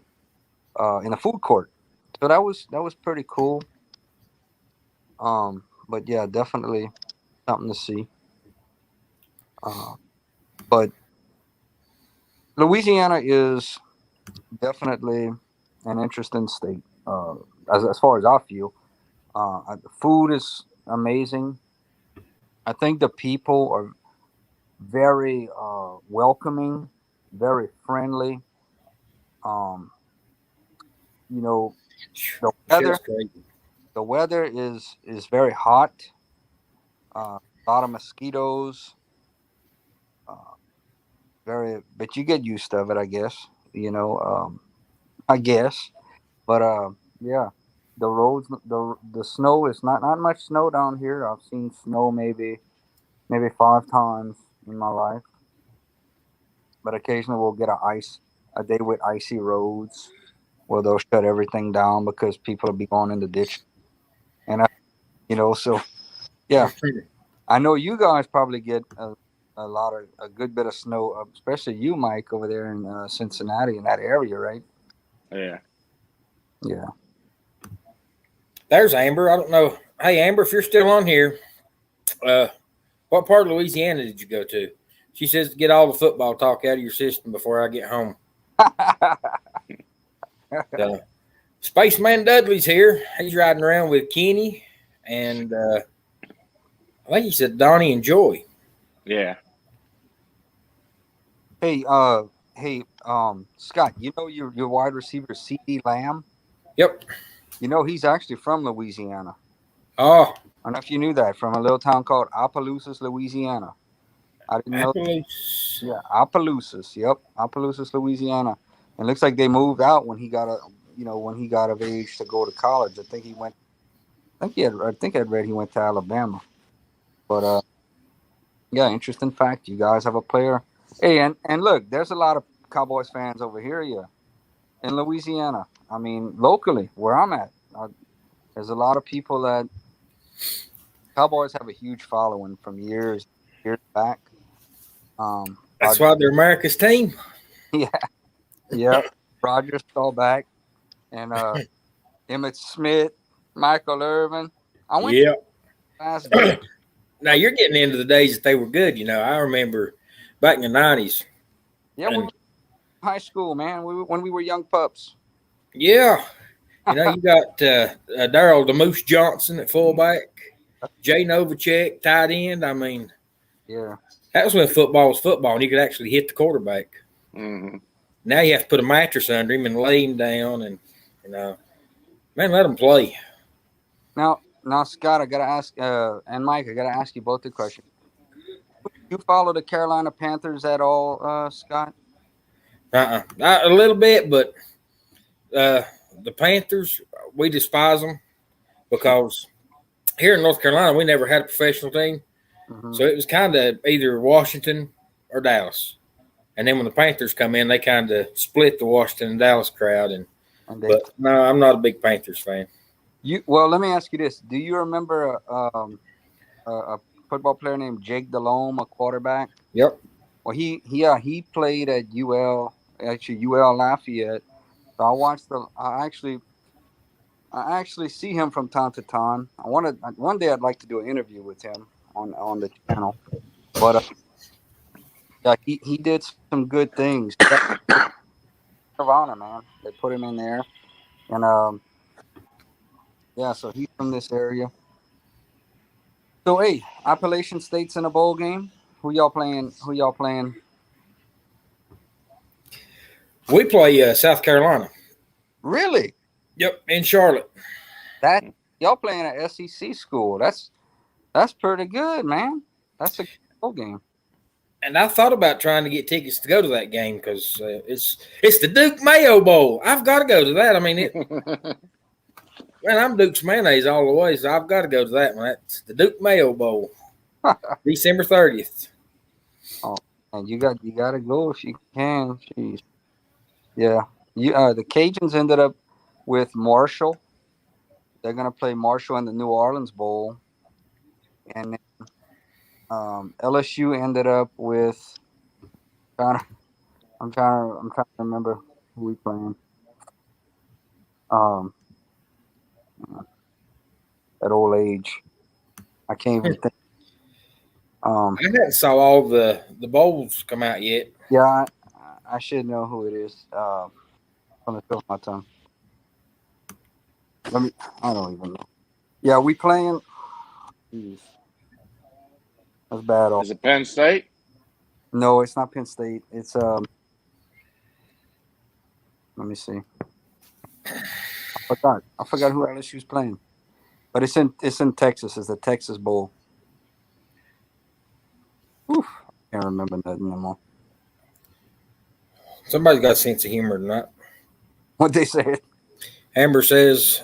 in a food court. So that was pretty cool. But yeah, definitely something to see. But Louisiana is definitely an interesting state. As far as I feel, the food is amazing. I think the people are very welcoming, very friendly. The weather is very hot. A lot of mosquitoes. But you get used to it, I guess. I guess. But yeah, the roads, the snow is not much snow down here. I've seen snow maybe 5 times in my life. But occasionally we'll get a day with icy roads where they'll shut everything down because people will be going in the ditch. And so yeah, I know you guys probably get a good bit of snow, especially you, Mike, over there in Cincinnati in that area, right?
Yeah.
Yeah.
There's Amber. I don't know. Hey, Amber, if you're still on here, what part of Louisiana did you go to? She says to get all the football talk out of your system before I get home. Spaceman Dudley's here. He's riding around with Kenny and I think he said Donnie and Joy.
Yeah.
Hey, Scott, you know your wide receiver CeeDee Lamb?
Yep.
You know he's actually from Louisiana.
Oh.
I don't know if you knew that, from a little town called Opelousas, Louisiana. I didn't know. Yeah, Opelousas. Yep, Opelousas, Louisiana. And it looks like they moved out when he got of age to go to college. I think I'd read he went to Alabama. But yeah, interesting fact. You guys have a player. Hey, and look, there's a lot of Cowboys fans over here, in Louisiana. I mean, locally, where I'm at, there's a lot of people that Cowboys have a huge following from years back.
That's why they're America's team.
Yeah. Roger Staubach and Emmitt Smith, Michael Irvin. I went to last game.
Now you're getting into the days that they were good. I remember back in the 90s.
Yeah, we were in high school, man. When we were young pups.
Yeah. You got Darryl the Moose Johnson at fullback, Jay Novacek, tight end. I mean,
yeah,
that was when football was football and you could actually hit the quarterback.
Mm-hmm.
Now you have to put a mattress under him and lay him down and, man, let him play.
Now, Scott, I got to ask, and Mike, I got to ask you both the question. You follow the Carolina Panthers at all, Scott?
Not a little bit, but the Panthers, we despise them because here in North Carolina, we never had a professional team. Mm-hmm. So it was kind of either Washington or Dallas. And then when the Panthers come in, they kind of split the Washington and Dallas crowd. But no, I'm not a big Panthers fan.
Well, let me ask you this. Do you remember a football player named Jake Delhomme, a quarterback?
Yep.
Well, he played at UL Lafayette. So I actually see him from time to time. One day I'd like to do an interview with him on the channel. But yeah, he did some good things. Of honor, man. They put him in there, and yeah, so he's from this area. So hey, Appalachian State's in a bowl game. Who y'all playing?
We play South Carolina.
Really?
Yep, in Charlotte.
That y'all playing at SEC school. That's pretty good, man. That's a bowl game.
And I thought about trying to get tickets to go to that game because it's the Duke Mayo Bowl. I've got to go to that. I mean, man, I'm Duke's mayonnaise all the way, so I've got to go to that one. That's the Duke Mayo Bowl, December 30th.
Oh, and you got to go if you can. Jeez. Yeah, the Cajuns ended up with Marshall. They're gonna play Marshall in the New Orleans Bowl, and then LSU ended up with. I'm trying to remember who we playing. At old age, I can't even think.
I haven't saw all the bowls come out yet.
Yeah, I should know who it is. On the tip of my tongue. I don't even know. Yeah, we playing. Jeez. That's bad.
Is it Penn State?
No, it's not Penn State. It's let me see. I forgot who LSU's playing. But it's in Texas. It's the Texas Bowl. Oof, I can't remember nothing anymore.
Somebody's got a sense of humor tonight.
What they said.
Amber says,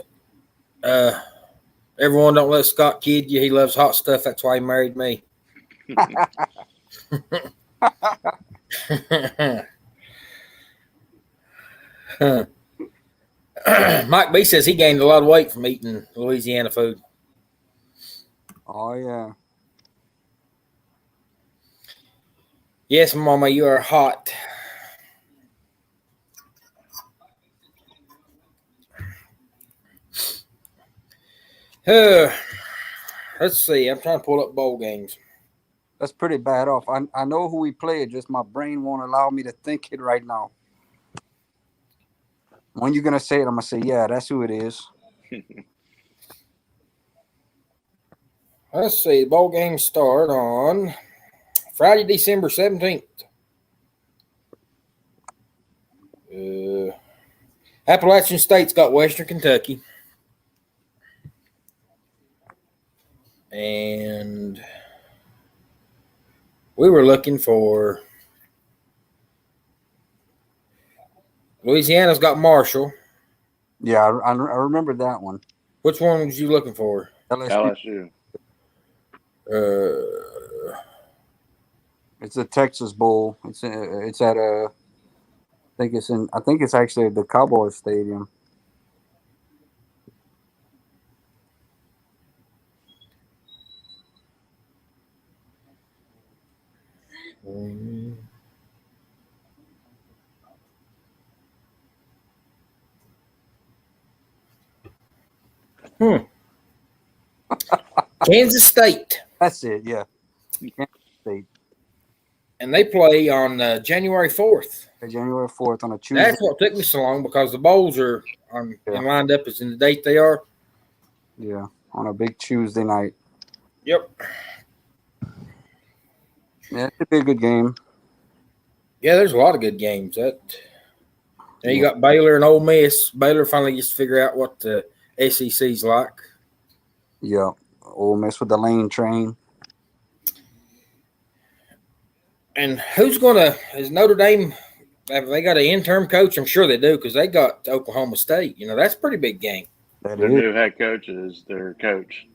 everyone don't let Scott kid you. He loves hot stuff. That's why he married me. Mike B says he gained a lot of weight from eating Louisiana food.
Oh, yeah.
Yes, Mama, you are hot. Let's see. I'm trying to pull up bowl games.
That's pretty bad off. I know who we played, just my brain won't allow me to think it right now. When you're going to say it, I'm going to say, yeah, that's who it is.
Let's see. The bowl games start on Friday, December 17th. Appalachian State's got Western Kentucky. And we were looking for Louisiana's got Marshall.
Yeah, I remember that one.
Which one was you looking for?
LSU.
It's the Texas Bowl. It's at I think it's actually the Cowboys Stadium.
Kansas State.
That's it, yeah. Kansas State.
And they play on January 4th.
January 4th on a Tuesday.
That's what took me so long because the bowls are and lined up as in the date they are.
Yeah, on a big Tuesday night.
Yep.
Yeah, it'd be a good game.
Yeah, there's a lot of good games. You got Baylor and Ole Miss. Baylor finally gets to figure out what the SEC's like.
Yeah, Ole Miss with the lane train.
And is Notre Dame, have they got an interim coach? I'm sure they do because they got Oklahoma State. That's a pretty big game.
Their new head coach is their coach.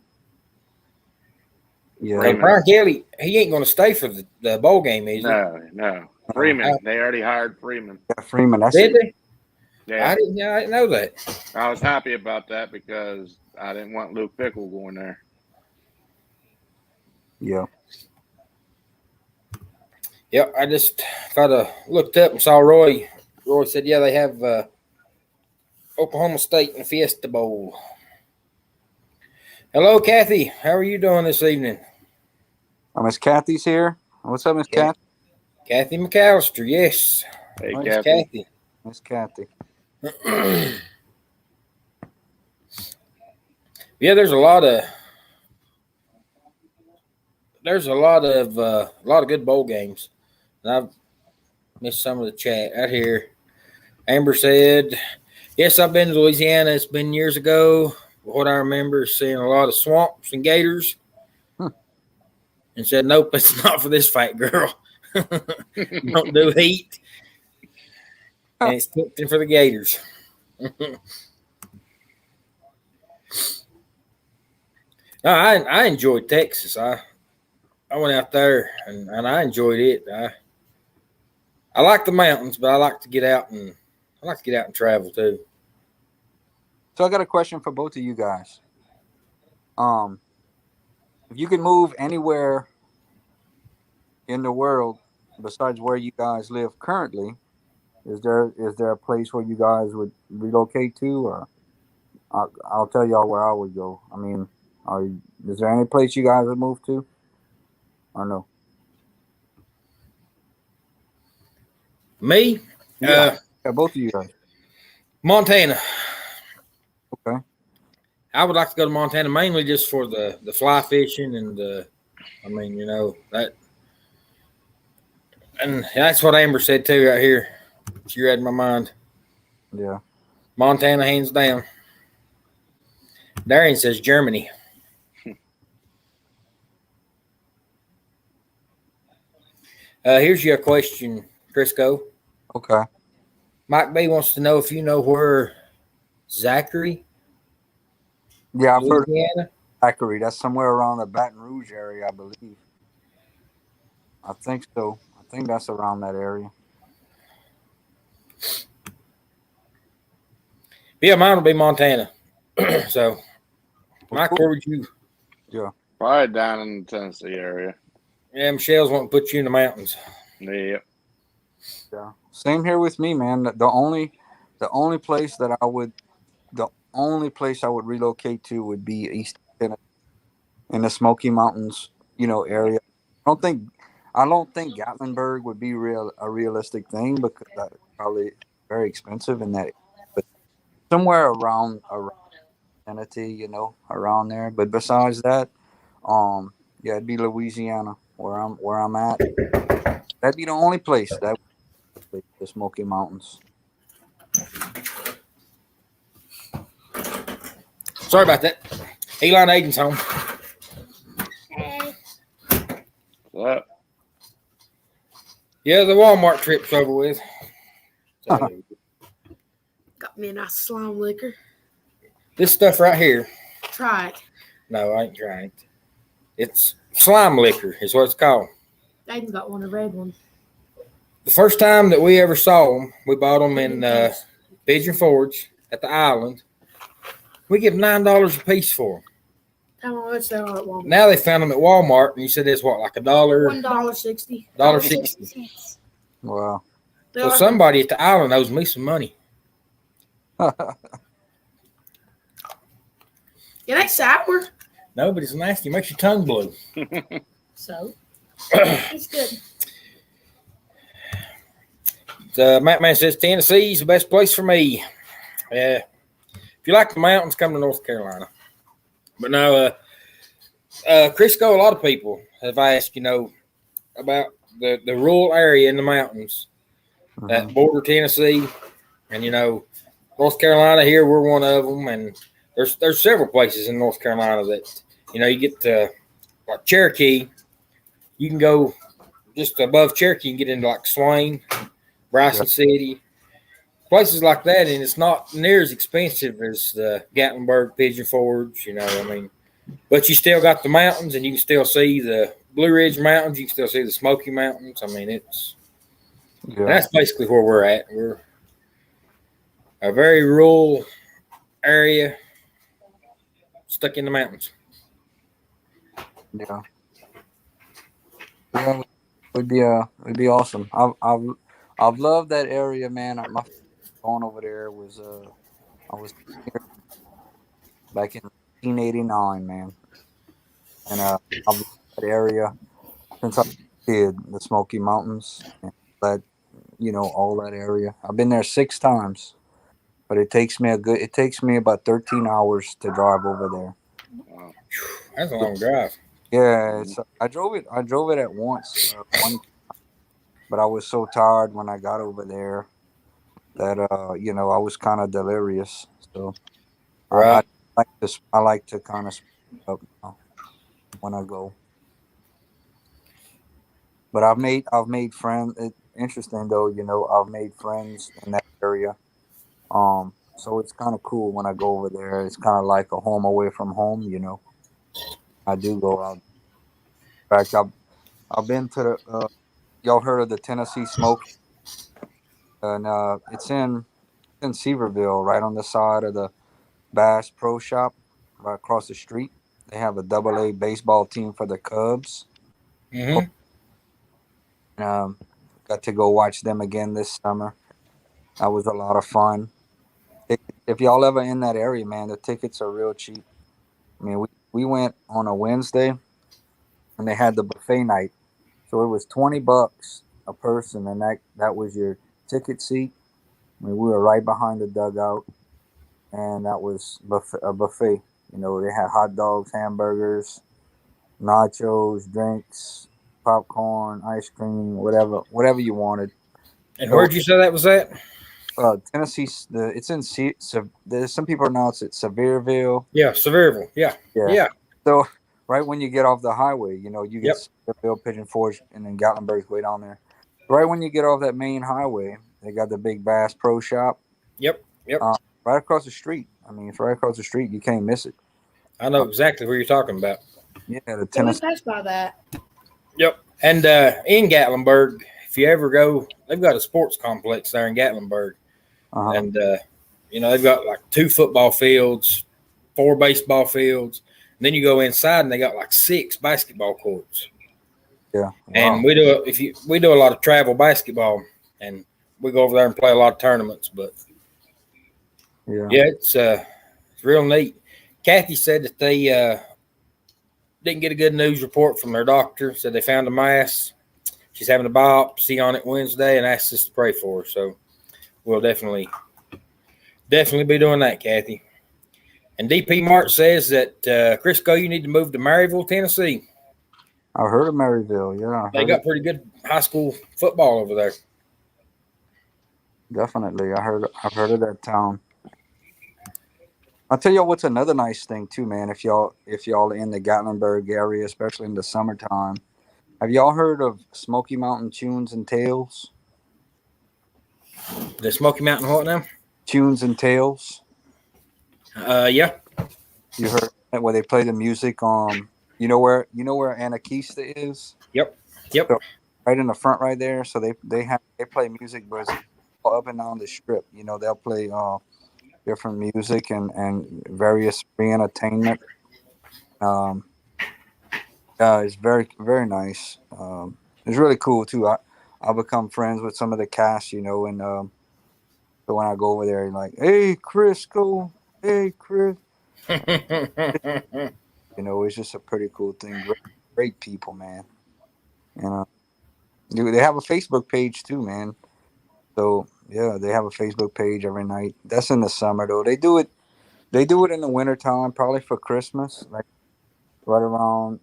Yeah.
Brian Kelly, he ain't going to stay for the bowl game, is he?
No. Freeman. They already hired Freeman.
Yeah, Freeman. That's
Did they?
Yeah.
I didn't know that.
I was happy about that because I didn't want Luke Fickell going there.
Yeah.
Yeah, I just thought I looked up and saw Roy. Roy said, yeah, they have Oklahoma State in the Fiesta Bowl. Hello, Kathy. How are you doing this evening?
Miss Kathy's here. What's up, Miss Kathy?
Kathy McAllister, yes.
Hey,
Kathy.
Miss Kathy.
Yeah, there's a lot of good bowl games. And I've missed some of the chat out here. Amber said, yes, I've been to Louisiana. It's been years ago. But what I remember is seeing a lot of swamps and gators. And said, nope, it's not for this fat girl. Don't do heat. And it's tempting for the gators. No, I enjoyed Texas. I went out there and I enjoyed it. I like the mountains, but I like to get out and travel too.
So I got a question for both of you guys. If you could move anywhere in the world besides where you guys live currently, is there a place where you guys would relocate to, or I'll tell y'all where I would go. I mean, is there any place you guys would move to, or no?
Me?
Yeah, both of you guys.
Montana.
Okay.
I would like to go to Montana mainly just for the fly fishing and that. And that's what Amber said too right here. She read my mind.
Yeah.
Montana, hands down. Darian says Germany. Here's your question, Crisco.
Okay.
Mike B wants to know if you know where Zachary,
Yeah, I've heard of
Louisiana.
Zachary. That's somewhere around the Baton Rouge area, I believe. I think so. I think that's around that area.
Yeah, mine will be Montana. So,
Well,
Mike,
cool.
where would you?
Yeah.
Probably down in the Tennessee area.
Yeah, Michelle's wanting to put you in the mountains.
Yeah.
Yeah. Same here with me, man. The only place that I would relocate to would be East Tennessee in the Smoky Mountains, area. I don't think Gatlinburg would be a realistic thing because that's probably very expensive in that. But somewhere around Tennessee, around there. But besides that, yeah, it'd be Louisiana where I'm at. That'd be the only place that would be the Smoky Mountains.
Sorry about that. Eli and Aiden's home.
What?
Yeah, the Walmart trip's over with. So,
Got me a nice slime liquor.
this stuff right here.
Try it.
No, I ain't trying it. It's slime liquor, is what it's called.
Aiden's got one, a red one.
The first time that we ever saw them, we bought them in Pigeon Forge at the island. We give $9 a piece for them.
How much they are at Walmart?
Now they found them at Walmart, and you said it's what, like $1?
$1.60.
$1.60.
Wow.
So somebody at the island owes me some money.
It ain't sour.
No, but it's nasty. It makes your tongue blue.
So it's good.
Matt Man says Tennessee's the best place for me. If you like the mountains, come to North Carolina. But no, Crisco, a lot of people have asked, about the rural area in the mountains that border Tennessee. And, North Carolina here, we're one of them. And there's several places in North Carolina that, you get to, like Cherokee. You can go just above Cherokee and get into like Swain, Bryson City, places like that, and it's not near as expensive as the Gatlinburg, Pigeon Forge, but you still got the mountains, and you can still see the Blue Ridge Mountains, you can still see the Smoky Mountains. That's basically where we're at. We're a very rural area stuck in the mountains.
Yeah. Yeah, it'd be awesome. I've loved that area, man. My going over there was I was back in 1989, man, and I've loved that area since I was a kid. The Smoky Mountains, and all that area. I've been there 6 times, but it takes me about 13 hours to drive over there.
Wow.
That's a long drive.
Yeah, I drove it at once, but I was so tired when I got over there that I was kind of delirious. So
Right.
I like to kind of speed up when I go. But I've made friends. It's interesting though, I've made friends in that area. So it's kind of cool when I go over there. It's kind of like a home away from home, I do go out. In fact, I've been to the. Y'all heard of the Tennessee Smoke? And it's in Seaverville, right on the side of the Bass Pro Shop, right across the street. They have a AA baseball team for the Cubs.
Mm-hmm.
Got to go watch them again this summer. That was a lot of fun. If y'all ever in that area, man, the tickets are real cheap. I mean, we went on a Wednesday, and they had the buffet night, so it was $20 a person, and that was your ticket seat. I mean, we were right behind the dugout, and that was a buffet. They had hot dogs, hamburgers, nachos, drinks, popcorn, ice cream, whatever you wanted.
And where'd you say that was at?
Tennessee. It's in there's some people pronounce it Sevierville.
Yeah, Sevierville. Yeah. Yeah.
So right when you get off the highway, you
Yep.
get Sevierville, Pigeon Forge, and then Gatlinburg's way down there. Right when you get off that main highway, they got the big Bass Pro Shop.
Yep.
Right across the street. I mean, it's right across the street. You can't miss it.
I know exactly where you're talking about.
Yeah, the
Yeah, we
Tennessee.
passed by that.
Yep. And in Gatlinburg, if you ever go, they've got a sports complex there in Gatlinburg. And, they've got like 2 football fields, 4 baseball fields. And then you go inside and they got like 6 basketball courts.
Yeah. Wow.
And we do a lot of travel basketball, and we go over there and play a lot of tournaments. But yeah, it's real neat. Kathy said that they didn't get a good news report from their doctor. Said they found a mass. She's having a biopsy on it Wednesday, and asked us to pray for her. So we'll definitely be doing that, Kathy. And DP Mart says that Crisco, you need to move to Maryville, Tennessee.
I've heard of Maryville. Yeah,
They got pretty good high school football over there.
Definitely, I've heard of that town. I'll tell you what's another nice thing too, man. If y'all in the Gatlinburg area, especially in the summertime, have y'all heard of Smoky Mountain Tunes and Tales?
The Smoky Mountain what now?
Tunes and Tales.
Yeah.
You heard that where they play the music on? You know where Anakista is?
Yep.
So right in the front, right there. So they play music, but it's up and down the strip. They'll play different music and various free entertainment. It's very, very nice. It's really cool too. I'll become friends with some of the cast, and so when I go over there, like, hey, Chris, hey, Chris. It's just a pretty cool thing. Great people, man. They have a Facebook page too, man. So yeah, they have a Facebook page every night. That's in the summer though. They do it in the wintertime, probably for Christmas, like right around,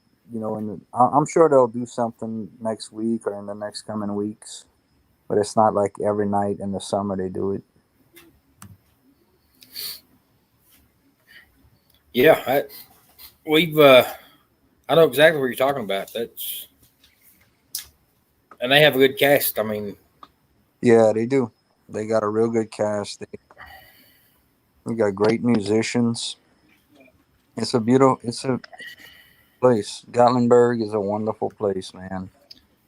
I'm sure they'll do something next week or in the next coming weeks. But it's not like every night in the summer they do it.
Yeah, I know exactly what you're talking about. And they have a good cast. I mean,
yeah, they do. They got a real good cast. We got great musicians. It's a place. Gatlinburg is a wonderful place, man.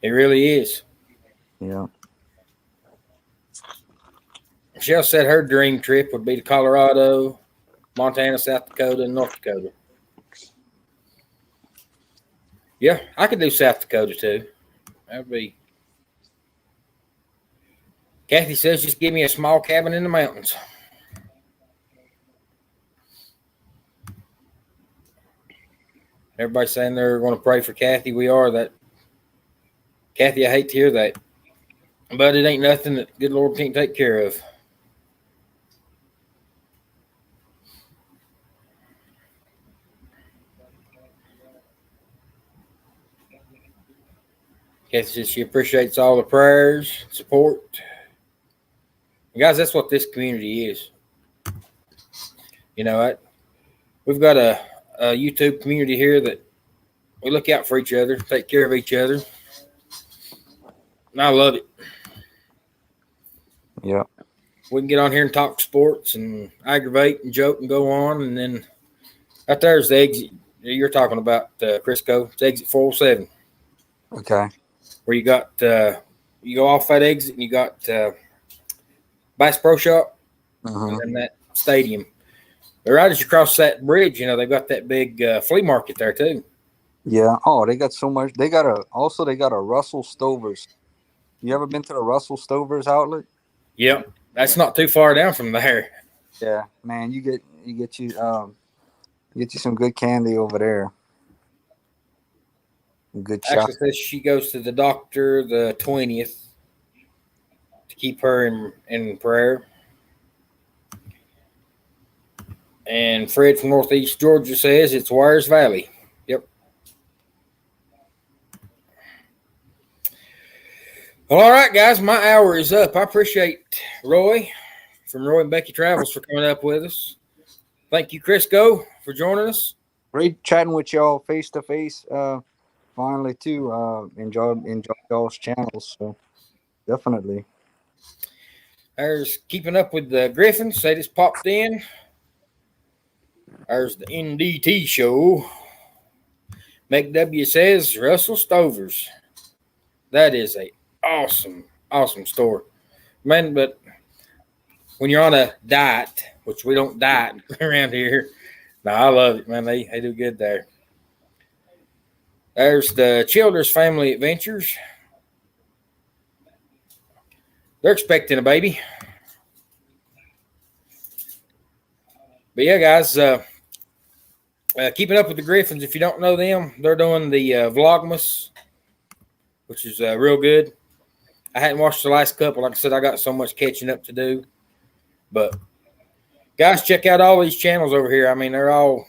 It really is.
Yeah.
Michelle said her dream trip would be to Colorado, Montana, South Dakota, and North Dakota. Yeah, I could do South Dakota too. That'd be. Kathy says, just give me a small cabin in the mountains. Everybody's saying they're going to pray for Kathy. We are that. Kathy, I hate to hear that. But it ain't nothing that good Lord can't take care of. Kathy says she appreciates all the prayers, support. And guys, that's what this community is. We've got a YouTube community here that we look out for each other, take care of each other. And I love it.
Yeah.
We can get on here and talk sports and aggravate and joke and go on. And then right there's the exit you're talking about, Crisco. It's exit 407.
Okay.
Where you got, you go off that exit and you got Bass Pro Shop and then that stadium. But right as you cross that bridge, they've got that big flea market there too.
Yeah. Oh, they got so much. They got a Russell Stover's. You ever been to the Russell Stover's outlet?
Yep. That's not too far down from there.
Yeah, man, you get you some good candy over there. Good shop.
Actually says she goes to the doctor the 20th to keep her in prayer. And Fred from Northeast Georgia says it's Wires Valley. Yep. Well, all right, guys, my hour is up. I appreciate Roy from Roy and Becky Travels for coming up with us. Thank you, Crisco, for joining us.
Great chatting with y'all face to face. Finally, too. Enjoy y'all's channels. So definitely.
There's Keeping Up with the Griffins. They just popped in. There's the NDT show. McW says Russell Stovers. That is a awesome store, man. But when you're on a diet, which we don't diet around here, no, I love it, man. They do good there. There's the Childers Family Adventures. They're expecting a baby. But yeah, guys, Keeping Up with the Griffins. If you don't know them, they're doing the Vlogmas, which is real good. I hadn't watched the last couple. Like I said, I got so much catching up to do. But guys, check out all these channels over here. I mean, they're all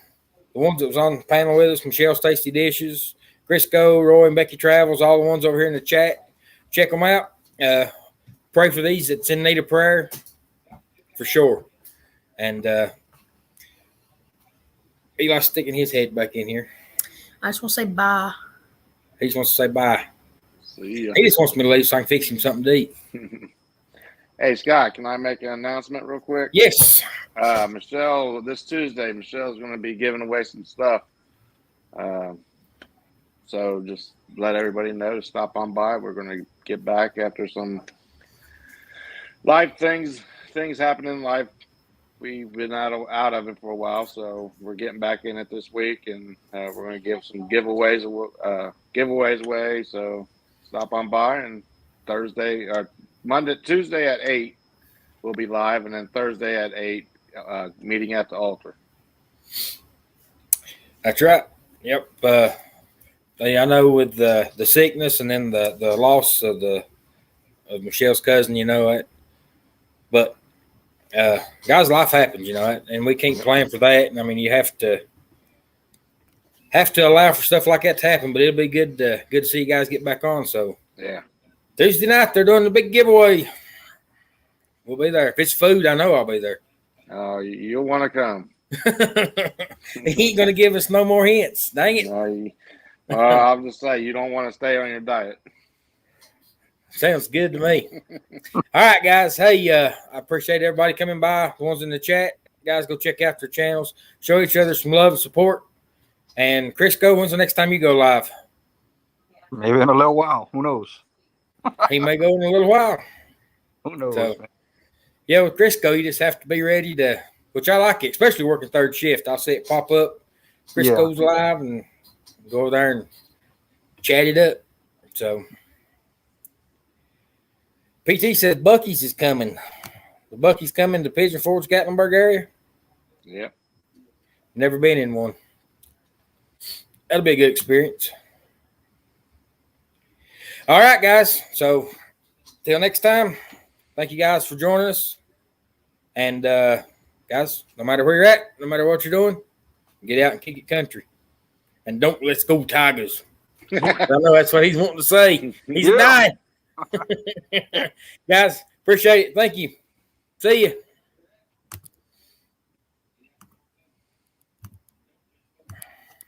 the ones that was on the panel with us: Michelle's Tasty Dishes, Crisco, Roy and Becky Travels, all the ones over here in the chat. Check them out. Pray for these that's in need of prayer, for sure. And Eli's sticking his head back in here.
I just want to say bye.
He just wants to say bye.
See ya.
He just wants me to leave so I can fix him something to eat.
Hey, Scott, can I make an announcement real quick?
Yes.
Michelle, this Tuesday, Michelle's going to be giving away some stuff. So just let everybody know to stop on by. We're going to get back after some life things happening in life. We've been out of it for a while, so we're getting back in it this week, and we're going to give some giveaways away. So stop on by, and Tuesday at 8 we'll be live, and then Thursday at 8 meeting at the altar.
That's right. Yep. I know with the sickness and then the loss of Michelle's cousin, you know it. But guys, life happens, you know, and we can't plan for that. And I mean, you have to allow for stuff like that to happen. But it'll be good to see you guys get back on. So
yeah,
Tuesday night they're doing the big giveaway. We'll be there. If it's food, I know I'll be there.
You'll want to come.
He ain't gonna give us no more hints. Dang it!
I'll just say you don't want to stay on your diet.
Sounds good to me. All right, guys. Hey, I appreciate everybody coming by. The ones in the chat, guys, go check out their channels. Show each other some love and support. And Crisco, when's the next time you go live?
Maybe in a little while. Who knows?
He may go in a little while.
Who knows?
So, yeah, with Crisco, you just have to be ready to, which I like it, especially working third shift. I'll see it pop up. Crisco's live and go there and chat it up. So, PT says Buc-ee's is coming. The Buc-ee's coming to Pigeon Forge, Gatlinburg area.
Yep.
Never been in one. That'll be a good experience. All right, guys. So, till next time, thank you guys for joining us. And, guys, no matter where you're at, no matter what you're doing, get out and kick it country. And don't let's go Tigers. I know that's what he's wanting to say. He's dying. Guys, appreciate it. Thank you. See you.